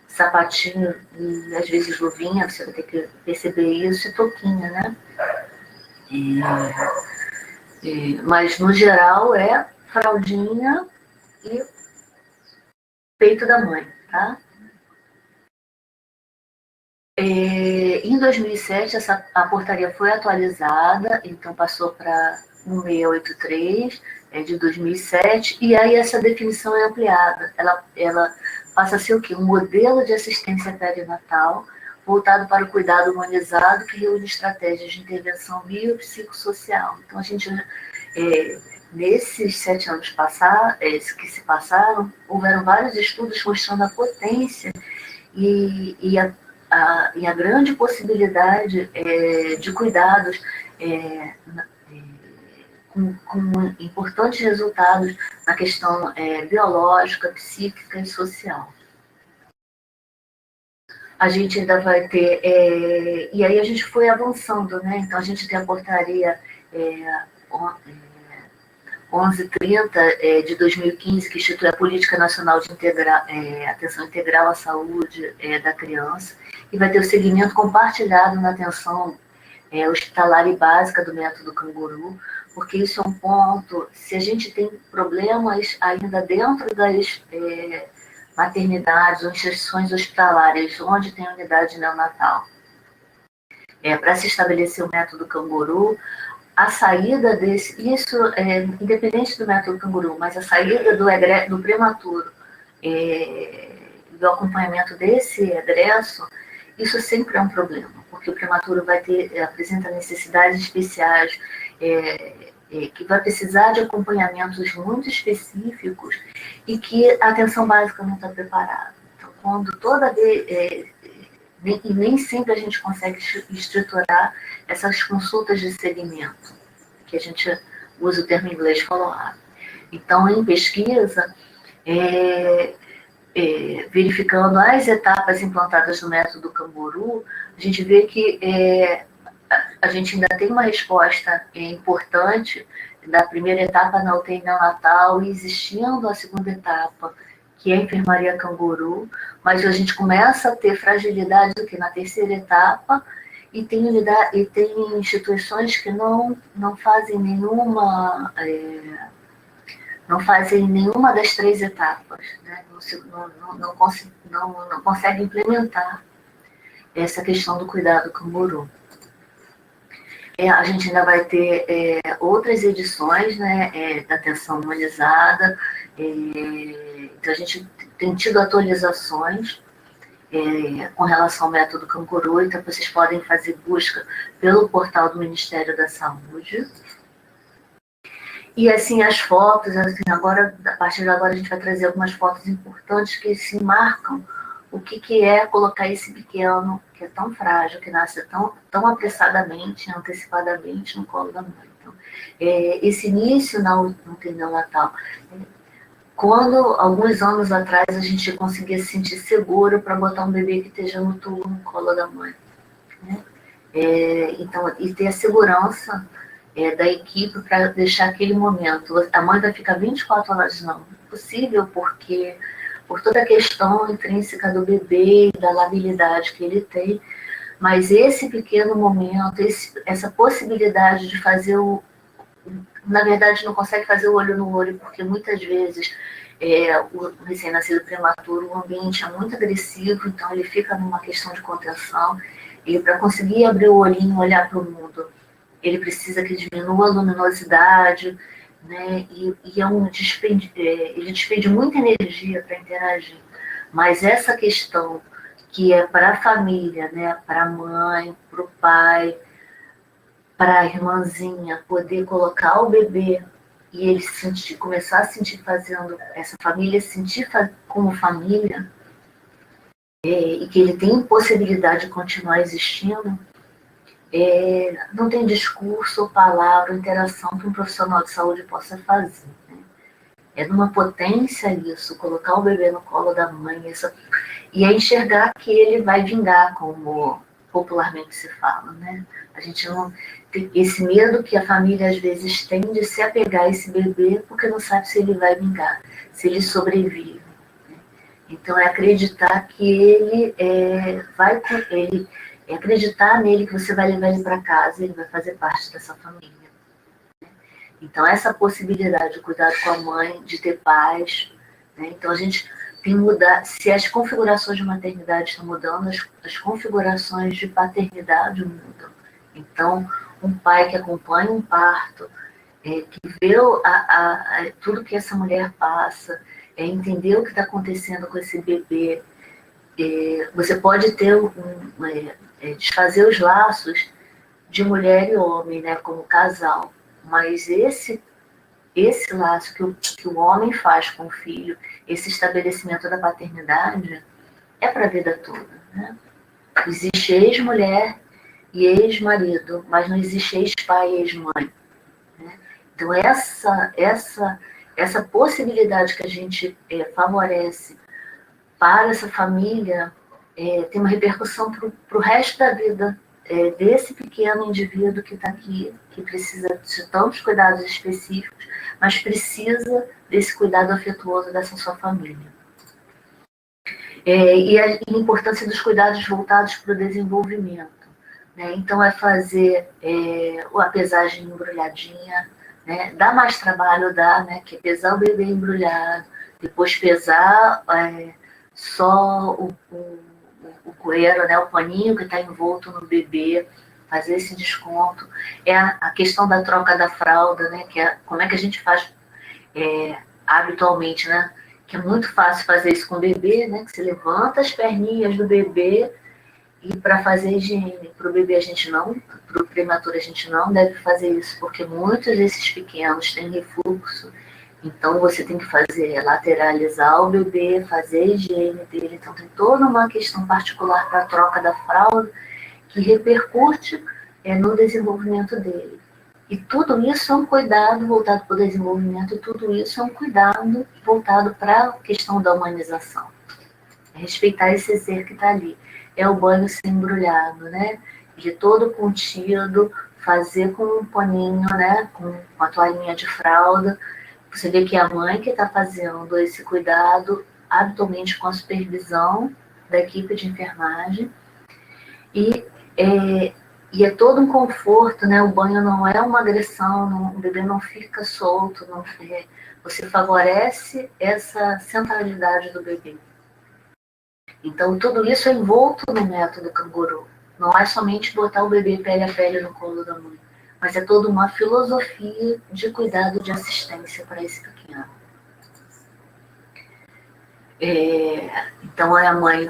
sapatinho e às vezes luvinha, você vai ter que perceber isso, e touquinha, né? Mas no geral é fraldinha e peito da mãe, tá? Em 2007, a portaria foi atualizada, então passou para 1683, de 2007, e aí essa definição é ampliada. Ela passa a ser o quê? Um modelo de assistência perinatal voltado para o cuidado humanizado que reúne estratégias de intervenção biopsicossocial. Então, a gente, nesses 7 anos que se passaram, houveram vários estudos mostrando a potência e a grande possibilidade de cuidados com importantes resultados na questão biológica, psíquica e social. A gente ainda vai ter... e aí a gente foi avançando, né? Então, a gente tem a portaria 1130 de 2015, que institui a Política Nacional de Atenção Integral à Saúde da Criança, e vai ter o segmento compartilhado na atenção hospitalar e básica do método Canguru, porque isso é um ponto, se a gente tem problemas ainda dentro das maternidades ou instituições hospitalares, onde tem unidade neonatal, para se estabelecer o método Canguru, a saída isso independente do método Canguru, mas a saída do prematuro, do acompanhamento desse egresso, isso sempre é um problema, porque o prematuro apresenta necessidades especiais, que vai precisar de acompanhamentos muito específicos e que a atenção básica não está preparada. Então, quando toda vez... e nem sempre a gente consegue estruturar essas consultas de segmento, que a gente usa o termo em inglês follow-up. Então, em pesquisa, verificando as etapas implantadas no método Canguru, a gente vê que a gente ainda tem uma resposta importante da primeira etapa na UTI neonatal, e existindo a segunda etapa, que é a enfermaria Canguru, mas a gente começa a ter fragilidade do que na terceira etapa, e tem instituições que não fazem nenhuma das 3 etapas, né? Não consegue implementar essa questão do cuidado Canguru. A gente ainda vai ter outras edições, né, da atenção humanizada. Então, a gente tem tido atualizações com relação ao método Canguru, então vocês podem fazer busca pelo portal do Ministério da Saúde. E, assim, as fotos, assim, agora, a partir de agora, a gente vai trazer algumas fotos importantes que se marcam o que é colocar esse pequeno, que é tão frágil, que nasce tão apressadamente, antecipadamente no colo da mãe. Então, esse início na UTI neonatal, quando, alguns anos atrás, a gente conseguia se sentir seguro para botar um bebê que esteja no tubo no colo da mãe, né? Então, e ter a segurança da equipe para deixar aquele momento. A mãe vai ficar 24 horas, não. É possível, porque por toda a questão intrínseca do bebê, da labilidade que ele tem, mas esse pequeno momento, essa possibilidade de fazer na verdade, não consegue fazer o olho no olho, porque muitas vezes o recém-nascido prematuro, o ambiente é muito agressivo, então ele fica numa questão de contenção, e para conseguir abrir o olhinho, olhar para o mundo, ele precisa que diminua a luminosidade, né? E ele despende muita energia para interagir. Mas essa questão que é para a família, né? Para a mãe, para o pai, para a irmãzinha, poder colocar o bebê e ele começar a sentir fazendo, essa família sentir como família, e que ele tem possibilidade de continuar existindo, não tem discurso, palavra, interação que um profissional de saúde possa fazer, né? É de uma potência isso, colocar o bebê no colo da mãe, e é enxergar que ele vai vingar como popularmente se fala, né? A gente não tem esse medo que a família às vezes tem de se apegar a esse bebê porque não sabe se ele vai vingar, se ele sobrevive. Né? Então é acreditar que ele é acreditar nele que você vai levar ele para casa, ele vai fazer parte dessa família. Então essa possibilidade de cuidar com a mãe, de ter paz, né? Então a gente tem que mudar, se as configurações de maternidade estão mudando, as configurações de paternidade mudam. Então, um pai que acompanha um parto, que vê tudo que essa mulher passa, entender o que está acontecendo com esse bebê, você pode ter desfazer os laços de mulher e homem, né, como casal, mas esse laço que o homem faz com o filho, esse estabelecimento da paternidade, é para a vida toda. Né? Existe ex-mulher e ex-marido, mas não existe ex-pai e ex-mãe. Né? Então, essa possibilidade que a gente favorece para essa família tem uma repercussão para o resto da vida desse pequeno indivíduo que está aqui, que precisa de tantos cuidados específicos, mas precisa desse cuidado afetuoso dessa sua família. E a importância dos cuidados voltados para o desenvolvimento. Né? Então, é fazer a pesagem embrulhadinha, né? Dá mais trabalho, né? Que é pesar o bebê embrulhado, depois pesar só o coeiro, né? O paninho que está envolto no bebê, fazer esse desconto. É a questão da troca da fralda, né? Que como é que a gente faz habitualmente, né? Que é muito fácil fazer isso com o bebê, né? Que você levanta as perninhas do bebê e para fazer higiene. Para o bebê a gente não, para o prematuro a gente não deve fazer isso, porque muitos desses pequenos têm refluxo. Então você tem que lateralizar o bebê, fazer a higiene dele. Então tem toda uma questão particular para a troca da fralda que repercute no desenvolvimento dele. E tudo isso é um cuidado voltado para o desenvolvimento, e tudo isso é um cuidado voltado para a questão da humanização. Respeitar esse ser que está ali. É o banho sem embrulhado, né? De todo contido, fazer com um paninho, né? Com a toalhinha de fralda. Você vê que é a mãe que está fazendo esse cuidado, habitualmente com a supervisão da equipe de enfermagem. E é todo um conforto, né? O banho não é uma agressão, o bebê não fica solto, você favorece essa centralidade do bebê. Então, tudo isso é envolto no método canguru. Não é somente botar o bebê pele a pele no colo da mãe, mas é toda uma filosofia de cuidado, de assistência para esse pequeno. Então, a mãe,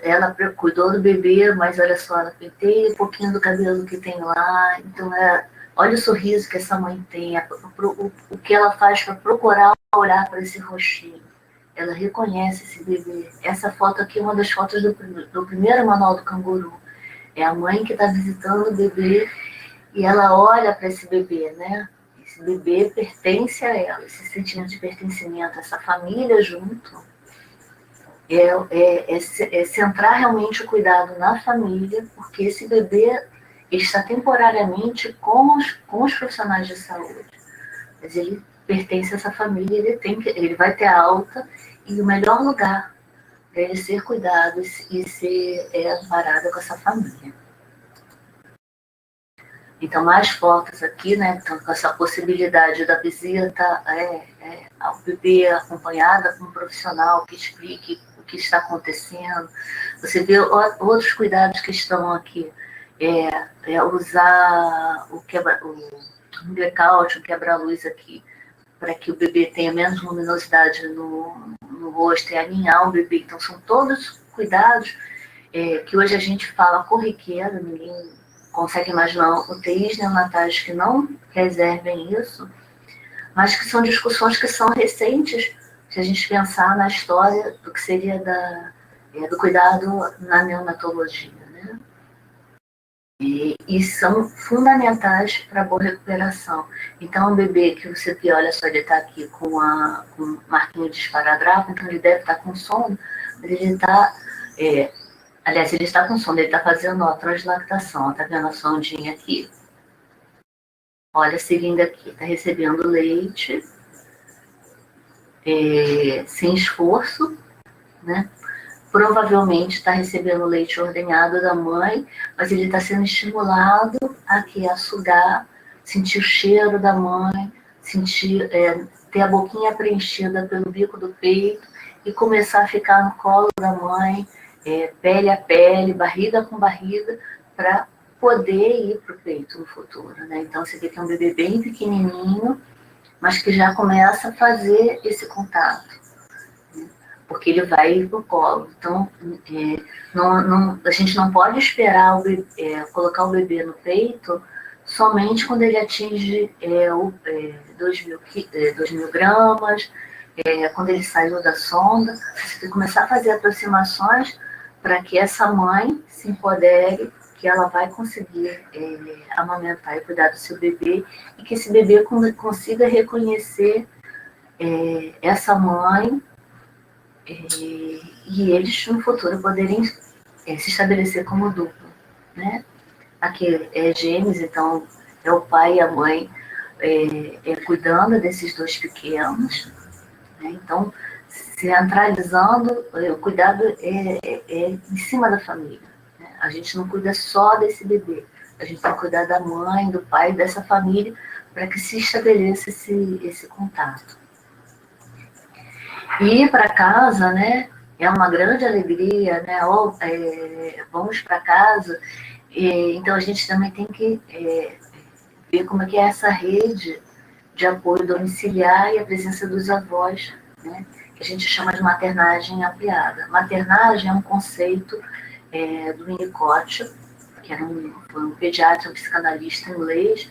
ela cuidou do bebê, mas olha só, ela penteia um pouquinho do cabelo que tem lá. Então, olha o sorriso que essa mãe tem, o que ela faz para procurar olhar para esse rostinho. Ela reconhece esse bebê. Essa foto aqui é uma das fotos do primeiro manual do canguru. É a mãe que está visitando o bebê e ela olha para esse bebê, né? Esse bebê pertence a ela, esse sentimento de pertencimento, essa família junto. É centrar realmente o cuidado na família, porque esse bebê ele está temporariamente com os profissionais de saúde. Mas ele pertence a essa família, ele vai ter alta, e o melhor lugar para ele ser cuidado e ser amparado com essa família. Então, mais fotos aqui, né? Então, com essa possibilidade da visita ao bebê acompanhada com um profissional que explique o que está acontecendo. Você vê outros cuidados que estão aqui. Usar o blackout, o quebra-luz aqui, para que o bebê tenha menos luminosidade no rosto e alinhar o bebê. Então, são todos cuidados que hoje a gente fala corriqueiro, ninguém consegue imaginar UTIs neonatais que não reservem isso, mas que são discussões que são recentes, se a gente pensar na história do que seria do cuidado na neonatologia, né? E são fundamentais para a boa recuperação. Então, o bebê que você vê, olha só, ele está aqui com marquinho de esparadrapo, então ele deve estar com sono, mas ele está Aliás, ele está com sonda, ele está fazendo a translactação, tá vendo a sondinha aqui? Olha, seguindo aqui, está recebendo leite, sem esforço, né? Provavelmente está recebendo leite ordenhado da mãe, mas ele está sendo estimulado aqui a sugar, sentir o cheiro da mãe, sentir, ter a boquinha preenchida pelo bico do peito e começar a ficar no colo da mãe, pele a pele, barriga com barriga, para poder ir para o peito no futuro, né? Então, você vê que é um bebê bem pequenininho, mas que já começa a fazer esse contato, porque ele vai ir para o colo. Então, a gente não pode esperar colocar o bebê no peito somente quando ele atinge 2.000 gramas, quando ele saiu da sonda. Você tem que começar a fazer aproximações para que essa mãe se empodere, que ela vai conseguir amamentar e cuidar do seu bebê, e que esse bebê consiga reconhecer essa mãe, e eles no futuro poderem se estabelecer como dupla, né? Aqui é gêmeos, então é o pai e a mãe cuidando desses dois pequenos, né? Então, centralizando, o cuidado é em cima da família, né? A gente não cuida só desse bebê, a gente tem que cuidar da mãe, do pai, dessa família, para que se estabeleça esse contato. E ir para casa, né, é uma grande alegria, né? Vamos para casa, então a gente também tem que ver como é que é essa rede de apoio domiciliar e a presença dos avós, né, que a gente chama de maternagem ampliada. Maternagem é um conceito do Winnicott, que foi um pediatra, um psicanalista inglês,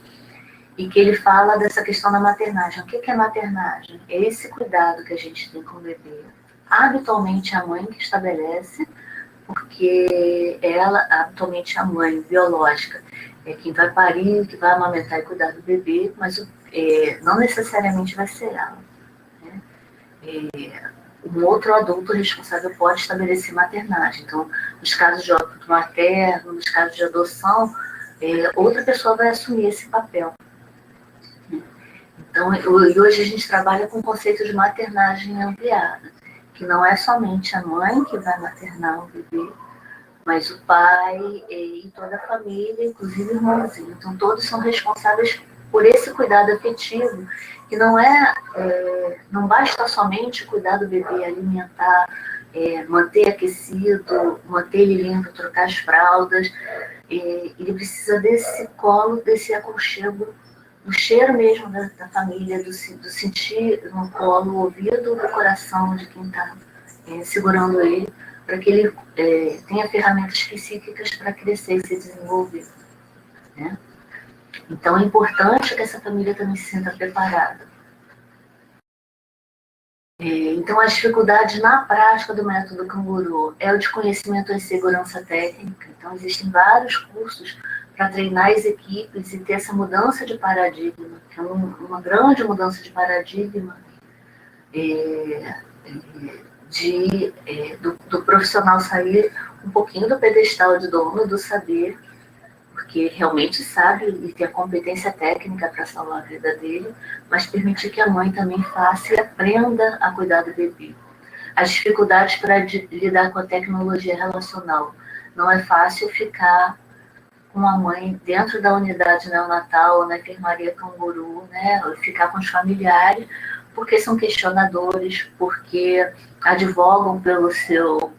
e que ele fala dessa questão da maternagem. O que é maternagem? É esse cuidado que a gente tem com o bebê. Habitualmente a mãe que estabelece, porque habitualmente a mãe biológica é quem vai parir, que vai amamentar e cuidar do bebê, mas não necessariamente vai ser ela, né? Um outro adulto responsável pode estabelecer maternagem. Então, nos casos de óbito materno, nos casos de adoção, outra pessoa vai assumir esse papel. Então, hoje a gente trabalha com o conceito de maternagem ampliada, que não é somente a mãe que vai maternar o bebê, mas o pai e toda a família, inclusive o irmãozinho. Então, todos são responsáveis por esse cuidado afetivo, que não basta somente cuidar do bebê, alimentar, manter aquecido, manter ele limpo, trocar as fraldas. Ele precisa desse colo, desse aconchego, do cheiro mesmo da família, do sentir no colo, o ouvido do coração de quem está segurando ele, para que ele tenha ferramentas psíquicas para crescer e se desenvolver, né? Então, é importante que essa família também se sinta preparada. Então, as dificuldades na prática do método Canguru é o desconhecimento e segurança técnica. Então, existem vários cursos para treinar as equipes e ter essa mudança de paradigma, que é uma grande mudança de paradigma do profissional sair um pouquinho do pedestal de dono do saber, porque realmente sabe e tem a competência técnica para salvar a vida dele, mas permitir que a mãe também faça e aprenda a cuidar do bebê. As dificuldades para lidar com a tecnologia relacional. Não é fácil ficar com a mãe dentro da unidade neonatal ou na enfermaria Canguru, né? Ficar com os familiares, porque são questionadores, porque advogam pelo seu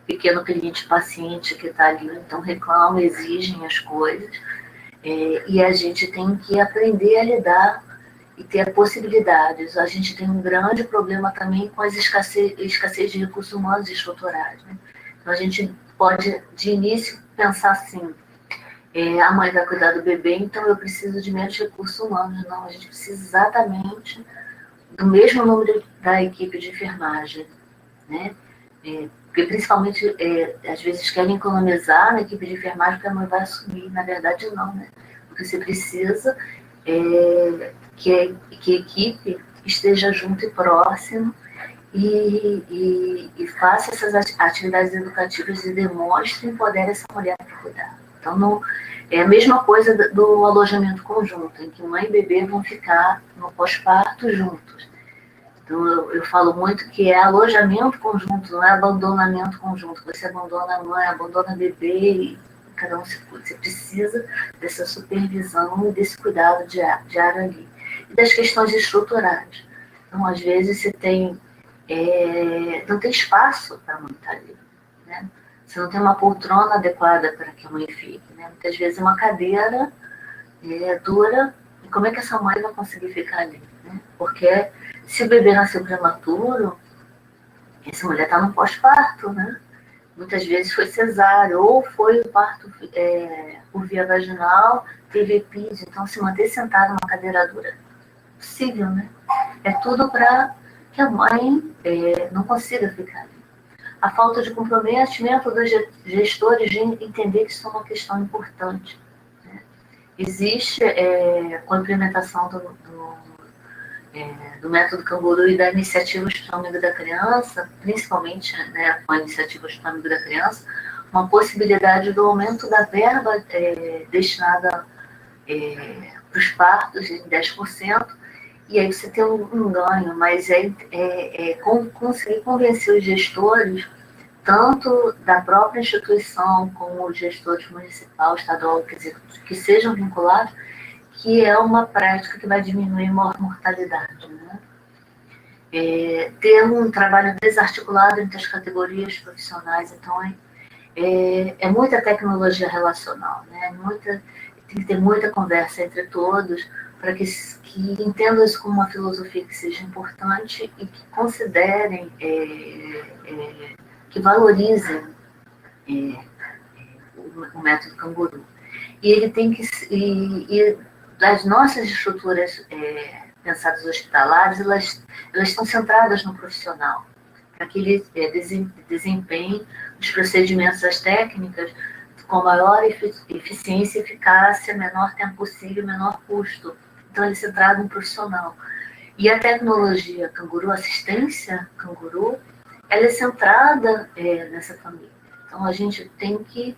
pequeno cliente paciente que está ali, então reclamam, exigem as coisas, e a gente tem que aprender a lidar e ter possibilidades. A gente tem um grande problema também com as escassez de recursos humanos estruturais, né? Então a gente pode, de início, pensar assim, a mãe vai cuidar do bebê, então eu preciso de menos recursos humanos. Não, a gente precisa exatamente do mesmo número da equipe de enfermagem, né? Porque principalmente, às vezes querem economizar na equipe de enfermagem porque a mãe vai assumir. Na verdade, não, né? Porque você precisa que a equipe esteja junto e próximo e faça essas atividades educativas e demonstre e empodere essa mulher para cuidar. Então, não, é a mesma coisa do alojamento conjunto, em que mãe e bebê vão ficar no pós-parto juntos. Então, eu falo muito que é alojamento conjunto, não é abandonamento conjunto. Você abandona a mãe, abandona a bebê e cada um se cuida. Você precisa dessa supervisão e desse cuidado diário ali. E das questões estruturais. Então, às vezes, você tem... não tem espaço para a mãe estar ali, né? Você não tem uma poltrona adequada para que a mãe fique, né? Muitas vezes uma cadeira dura, e como é que essa mãe vai conseguir ficar ali, né? Porque se o bebê nasceu prematuro, essa mulher está no pós-parto, né? Muitas vezes foi cesárea, ou foi o parto por via vaginal, teve epídio, então se manter sentada numa cadeira dura é possível, né? É tudo para que a mãe não consiga ficar ali. A falta de comprometimento dos gestores de entender que isso é uma questão importante, né? Existe, com a implementação do método Canguru e da iniciativa Hospital Amigo da Criança, principalmente, né, com a iniciativa Hospital Amigo da Criança, uma possibilidade do aumento da verba destinada para os partos em 10%, e aí você tem um ganho, mas conseguir convencer os gestores, tanto da própria instituição como os gestores municipal, estadual, quer dizer, que sejam vinculados, que é uma prática que vai diminuir a mortalidade, né? Ter um trabalho desarticulado entre as categorias profissionais, então é muita tecnologia relacional, né? Tem que ter muita conversa entre todos, para que entendam isso como uma filosofia que seja importante e que considerem, que valorizem o método Canguru. E ele tem que... as nossas estruturas pensadas hospitalares, elas estão centradas no profissional, para que ele desempenhe os procedimentos, as técnicas, com maior eficiência e eficácia, menor tempo possível, menor custo. Então, ele é centrado no profissional. E a tecnologia Canguru, a assistência Canguru, ela é centrada nessa família. Então, a gente tem que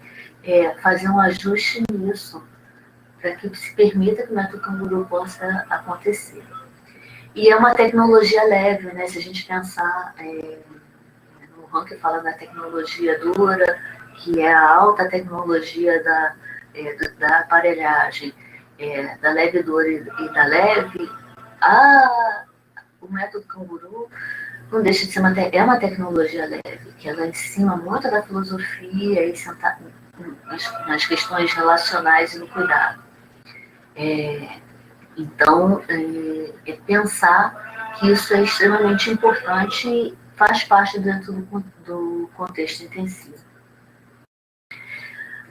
fazer um ajuste nisso, para que se permita que o método Canguru possa acontecer. E é uma tecnologia leve, né? Se a gente pensar no ranking fala da tecnologia dura, que é a alta tecnologia da aparelhagem, da leve dura e da leve, o método Canguru não deixa de ser uma tecnologia leve, que ela em cima muito da filosofia e nas questões relacionais e no cuidado. Então, pensar que isso é extremamente importante e faz parte dentro do contexto intensivo.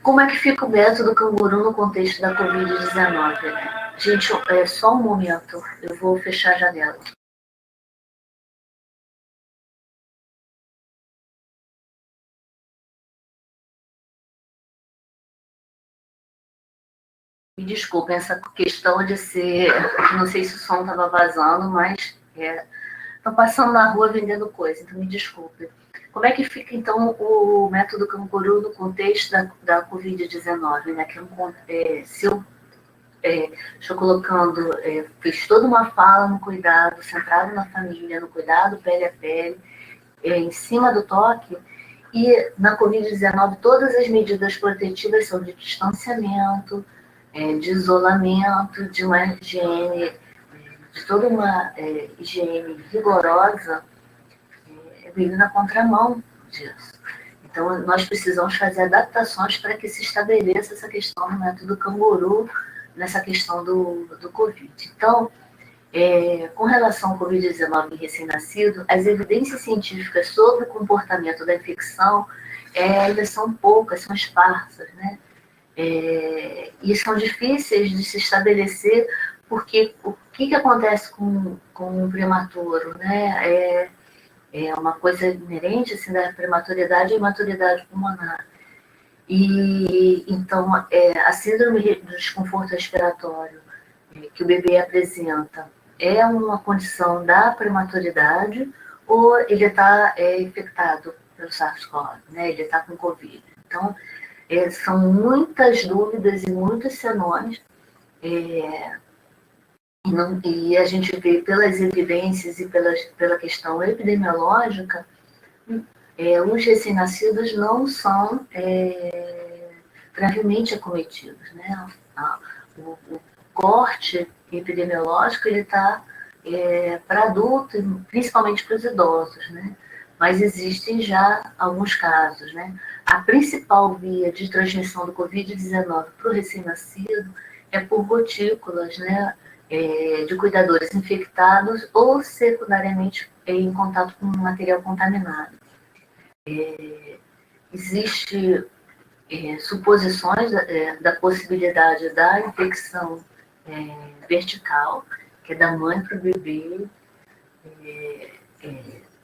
Como é que fica o método Canguru no contexto da Covid-19? Né? Gente, só um momento, eu vou fechar a janela. Me desculpem essa questão de ser... Não sei se o som estava vazando, mas estou passando na rua vendendo coisa, então me desculpem. Como é que fica, então, o método Canguru no contexto da Covid-19? Né? Se eu estou colocando... fiz toda uma fala no cuidado, centrado na família, no cuidado pele a pele, em cima do toque, e na Covid-19 todas as medidas protetivas são de distanciamento, de isolamento, de uma higiene, de toda uma higiene rigorosa, vive na contramão disso. Então, nós precisamos fazer adaptações para que se estabeleça essa questão no método Canguru, nessa questão do Covid. Então, com relação ao Covid-19 recém-nascido, as evidências científicas sobre o comportamento da infecção ainda são poucas, são esparsas, né? E são difíceis de se estabelecer, porque o que acontece com o prematuro, né? É uma coisa inerente assim, da prematuridade e maturidade pulmonar. E então, a síndrome do desconforto respiratório que o bebê apresenta é uma condição da prematuridade, ou ele está infectado pelo SARS-CoV, né? Ele está com Covid. Então, são muitas dúvidas e muitos senões, e a gente vê pelas evidências e pela questão epidemiológica, os recém-nascidos não são gravemente acometidos, né? O corte epidemiológico ele está para adultos, principalmente para os idosos, né? Mas existem já alguns casos, né? A principal via de transmissão do Covid-19 para o recém-nascido é por gotículas, né? De cuidadores infectados ou secundariamente em contato com material contaminado. Existe suposições da possibilidade da infecção vertical, que é da mãe para o bebê,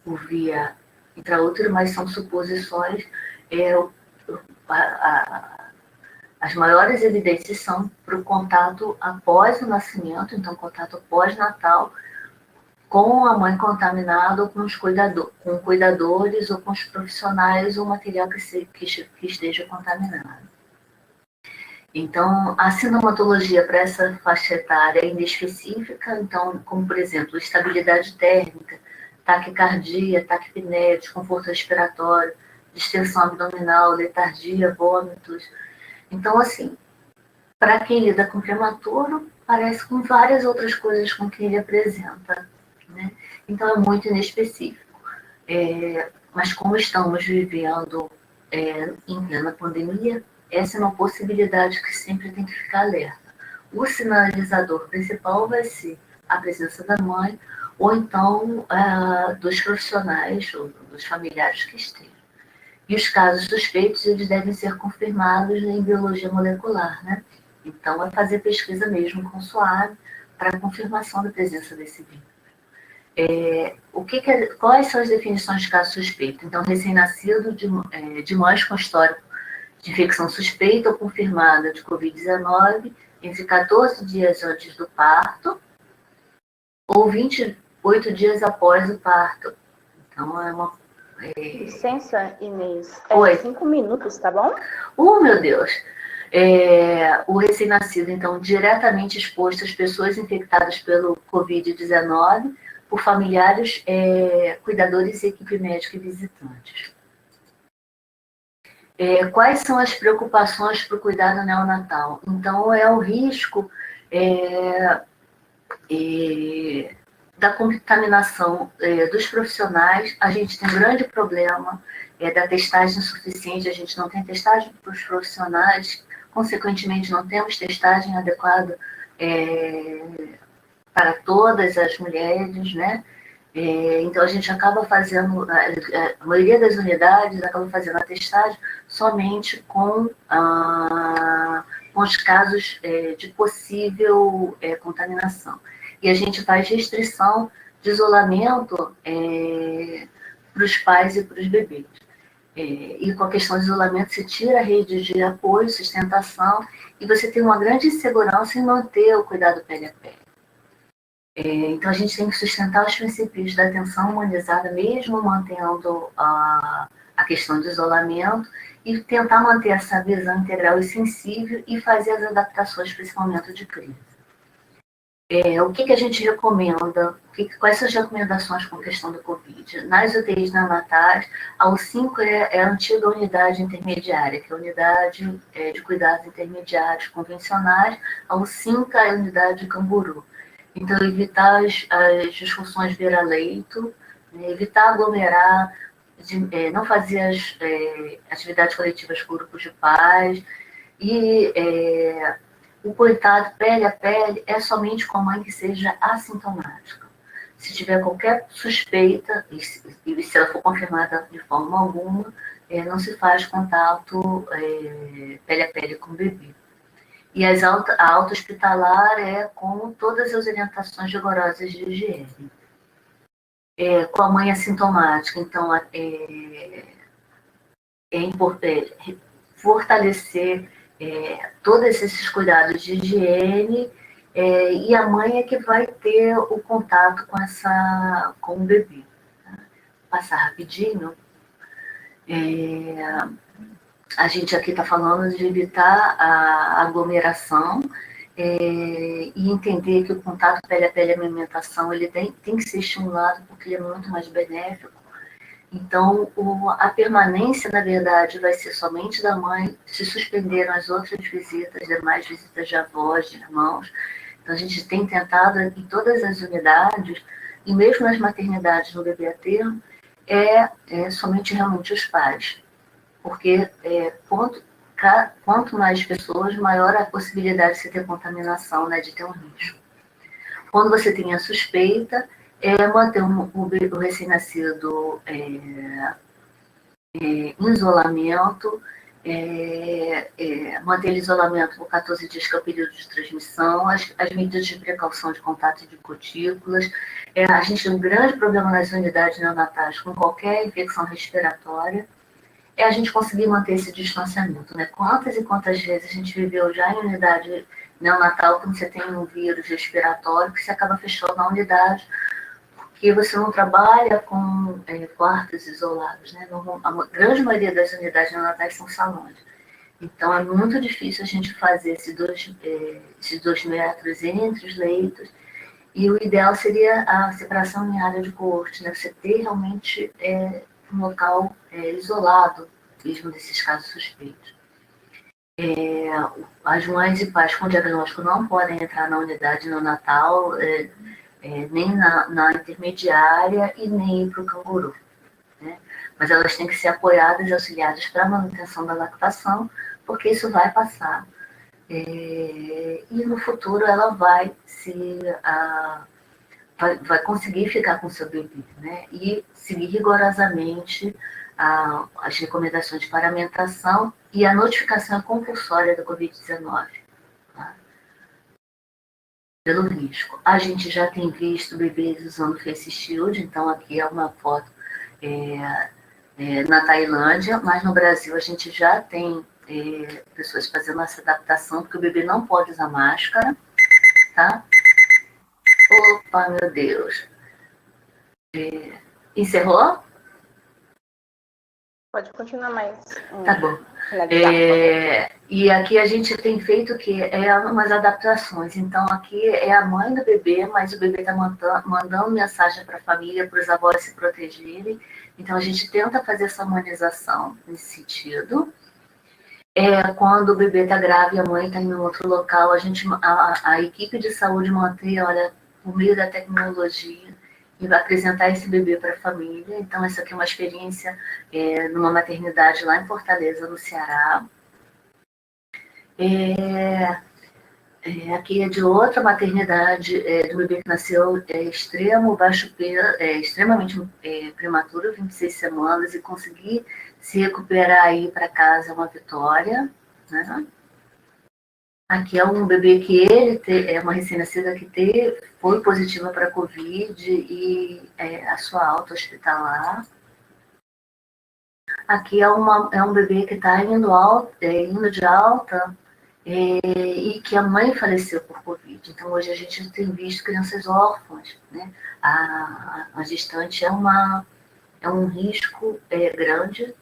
por via intraútero, mas são suposições. As maiores evidências são para o contato após o nascimento, então contato pós-natal, com a mãe contaminada ou com os cuidadores ou com os profissionais ou material que esteja contaminado. Então, a sintomatologia para essa faixa etária é inespecífica, então, como, por exemplo, estabilidade térmica, taquicardia, taquipneia, desconforto respiratório, distensão abdominal, letargia, vômitos. Então, assim, para quem lida com prematuro, parece com várias outras coisas com que ele apresenta, né? Então, é muito inespecífico. Mas como estamos vivendo em plena pandemia, essa é uma possibilidade que sempre tem que ficar alerta. O sinalizador principal vai ser a presença da mãe ou então dos profissionais ou dos familiares que estejam. E os casos suspeitos, eles devem ser confirmados em biologia molecular, né? Então, é fazer pesquisa mesmo com suave para a confirmação da presença desse vírus. Quais são as definições de caso suspeito? Então, recém-nascido de mães com histórico de infecção suspeita ou confirmada de Covid-19 entre 14 dias antes do parto ou 28 dias após o parto. Então, é uma... Licença, Inês. Oi. 5 minutos, tá bom? Meu Deus! O recém-nascido, então, diretamente exposto às pessoas infectadas pelo Covid-19 por familiares, cuidadores, equipe médica e visitantes. Quais são as preocupações para o cuidado neonatal? Então, é o risco da contaminação dos profissionais. A gente tem um grande problema da testagem insuficiente, a gente não tem testagem para os profissionais, consequentemente não temos testagem adequada para todas as mulheres, né? Então, a gente acaba fazendo, a maioria das unidades acaba fazendo a testagem somente com os casos de possível contaminação. E a gente faz restrição de isolamento para os pais e para os bebês. E com a questão de isolamento, você tira a rede de apoio, sustentação, e você tem uma grande insegurança em manter o cuidado pele a pele. Então, a gente tem que sustentar os princípios da atenção humanizada, mesmo mantendo a questão de isolamento, e tentar manter essa visão integral e sensível e fazer as adaptações para esse momento de crise. O que a gente recomenda? Quais são as recomendações com a questão do Covid? Nas UTIs neonatais, a U5 é a antiga unidade intermediária, que é a unidade de cuidados intermediários convencionais, a U5 é a unidade de Camburu. Então, evitar as disfunções beira-leito, evitar aglomerar, não fazer as atividades coletivas com grupos de pais, e o cuidado pele a pele é somente com a mãe que seja assintomática. Se tiver qualquer suspeita, e se ela for confirmada de forma alguma, não se faz contato pele a pele com o bebê. E a alta hospitalar é com todas as orientações rigorosas de higiene. Com a mãe assintomática, então, é importante fortalecer todos esses cuidados de higiene, e a mãe é que vai ter o contato com o bebê. Tá? passar rapidinho. A gente aqui está falando de evitar a aglomeração e entender que o contato pele a pele e a amamentação ele tem que ser estimulado porque ele é muito mais benéfico. Então, a permanência, na verdade, vai ser somente da mãe, se suspenderam as outras visitas, demais visitas de avós, de irmãos. Então, a gente tem tentado em todas as unidades, e mesmo nas maternidades no bebê a termo, somente realmente os pais. Porque quanto mais pessoas, maior a possibilidade de você ter contaminação, né, de ter um risco. Quando você tem a suspeita, manter o recém-nascido em isolamento, manter ele em isolamento por 14 dias, que é o período de transmissão, as medidas de precaução de contato de gotículas. A gente tem um grande problema nas unidades neonatais com qualquer infecção respiratória, a gente conseguir manter esse distanciamento, né? Quantas e quantas vezes a gente viveu já em unidade neonatal, quando você tem um vírus respiratório, que você acaba fechando a unidade, porque você não trabalha com quartos isolados, né? A grande maioria das unidades neonatais são salões. Então, é muito difícil a gente fazer esses 2 metros entre os leitos, e o ideal seria a separação em área de coorte, né? Você ter realmente um local isolado, mesmo desses casos suspeitos. As mães e pais com diagnóstico não podem entrar na unidade neonatal, nem na intermediária e nem para o canguru, né? Mas elas têm que ser apoiadas e auxiliadas para a manutenção da lactação, porque isso vai passar. E no futuro ela vai vai conseguir ficar com seu bebê, né? E seguir rigorosamente as recomendações de paramentação e a notificação compulsória da Covid-19, tá? Pelo risco. A gente já tem visto bebês usando face shield, então aqui é uma foto na Tailândia, mas no Brasil a gente já tem pessoas fazendo essa adaptação, porque o bebê não pode usar máscara, tá? Opa, meu Deus. Encerrou? Pode continuar mais. Tá bom. E aqui a gente tem feito umas adaptações. Então, aqui é a mãe do bebê, mas o bebê está mandando mensagem para a família, para os avós se protegerem. Então, a gente tenta fazer essa humanização nesse sentido. Quando o bebê está grave e a mãe está em outro local, a equipe de saúde mantém, por meio da tecnologia, e vai apresentar esse bebê para a família. Então, essa aqui é uma experiência numa maternidade lá em Fortaleza, no Ceará. Aqui é de outra maternidade, do bebê que nasceu extremamente prematuro, 26 semanas, e conseguir se recuperar e ir para casa é uma vitória, né? Aqui é um bebê que é uma recém-nascida que foi positiva para a Covid e a sua alta hospitalar. Aqui é um bebê que está indo de alta e que a mãe faleceu por Covid. Então, hoje a gente tem visto crianças órfãs, né? A gestante é um risco grande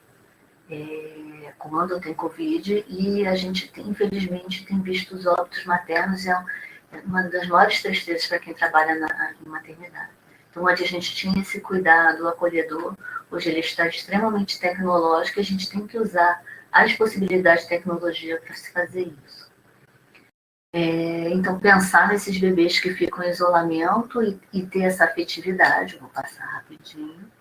quando tem Covid, e a gente, infelizmente, tem visto os óbitos maternos, é uma das maiores tristezas para quem trabalha em maternidade. Então, onde a gente tinha esse cuidado acolhedor, hoje ele está extremamente tecnológico, e a gente tem que usar as possibilidades de tecnologia para se fazer isso. Então, pensar nesses bebês que ficam em isolamento e ter essa afetividade, vou passar rapidinho.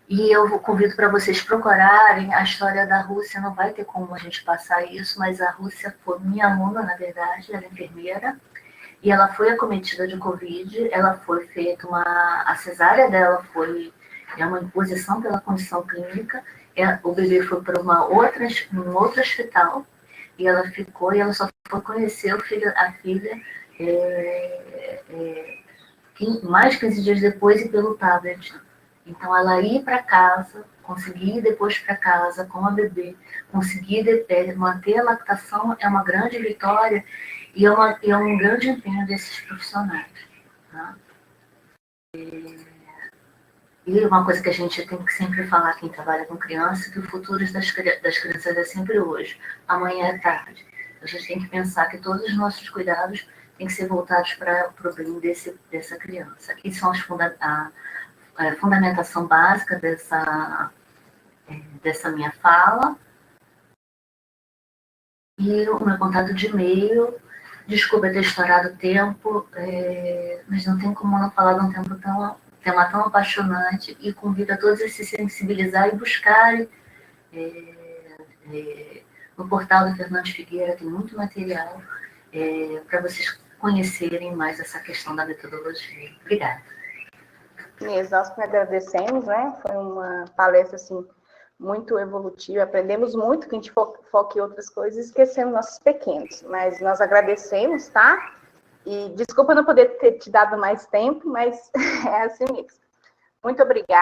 E eu convido para vocês procurarem a história da Rússia, não vai ter como a gente passar isso, mas a Rússia foi minha aluna, na verdade, ela é enfermeira, e ela foi acometida de Covid, ela foi feita a cesárea dela foi uma imposição pela condição clínica, o bebê foi para um outro hospital, e ela ficou, e ela só foi conhecer a filha mais de 15 dias depois e pelo tablet. Então, ela ir para casa, conseguir ir depois para casa com a bebê, conseguir manter a lactação é uma grande vitória e é um grande empenho desses profissionais. Tá? E uma coisa que a gente tem que sempre falar, quem trabalha com criança, que o futuro das crianças é sempre hoje, amanhã é tarde. A gente tem que pensar que todos os nossos cuidados têm que ser voltados para o bem dessa criança. Aqui são a fundamentação básica dessa minha fala. E o meu contato de e-mail. Desculpa ter estourado o tempo, mas não tem como não falar de um tema tão apaixonante, e convido a todos a se sensibilizar e buscarem. No portal do Fernando Figueira tem muito material para vocês conhecerem mais essa questão da metodologia. Obrigada. Inês, nós que agradecemos, né? Foi uma palestra, assim, muito evolutiva, aprendemos muito, que a gente foca em outras coisas e esquecemos nossos pequenos, mas nós agradecemos, tá? E desculpa não poder ter te dado mais tempo, mas é assim mesmo. Muito obrigada.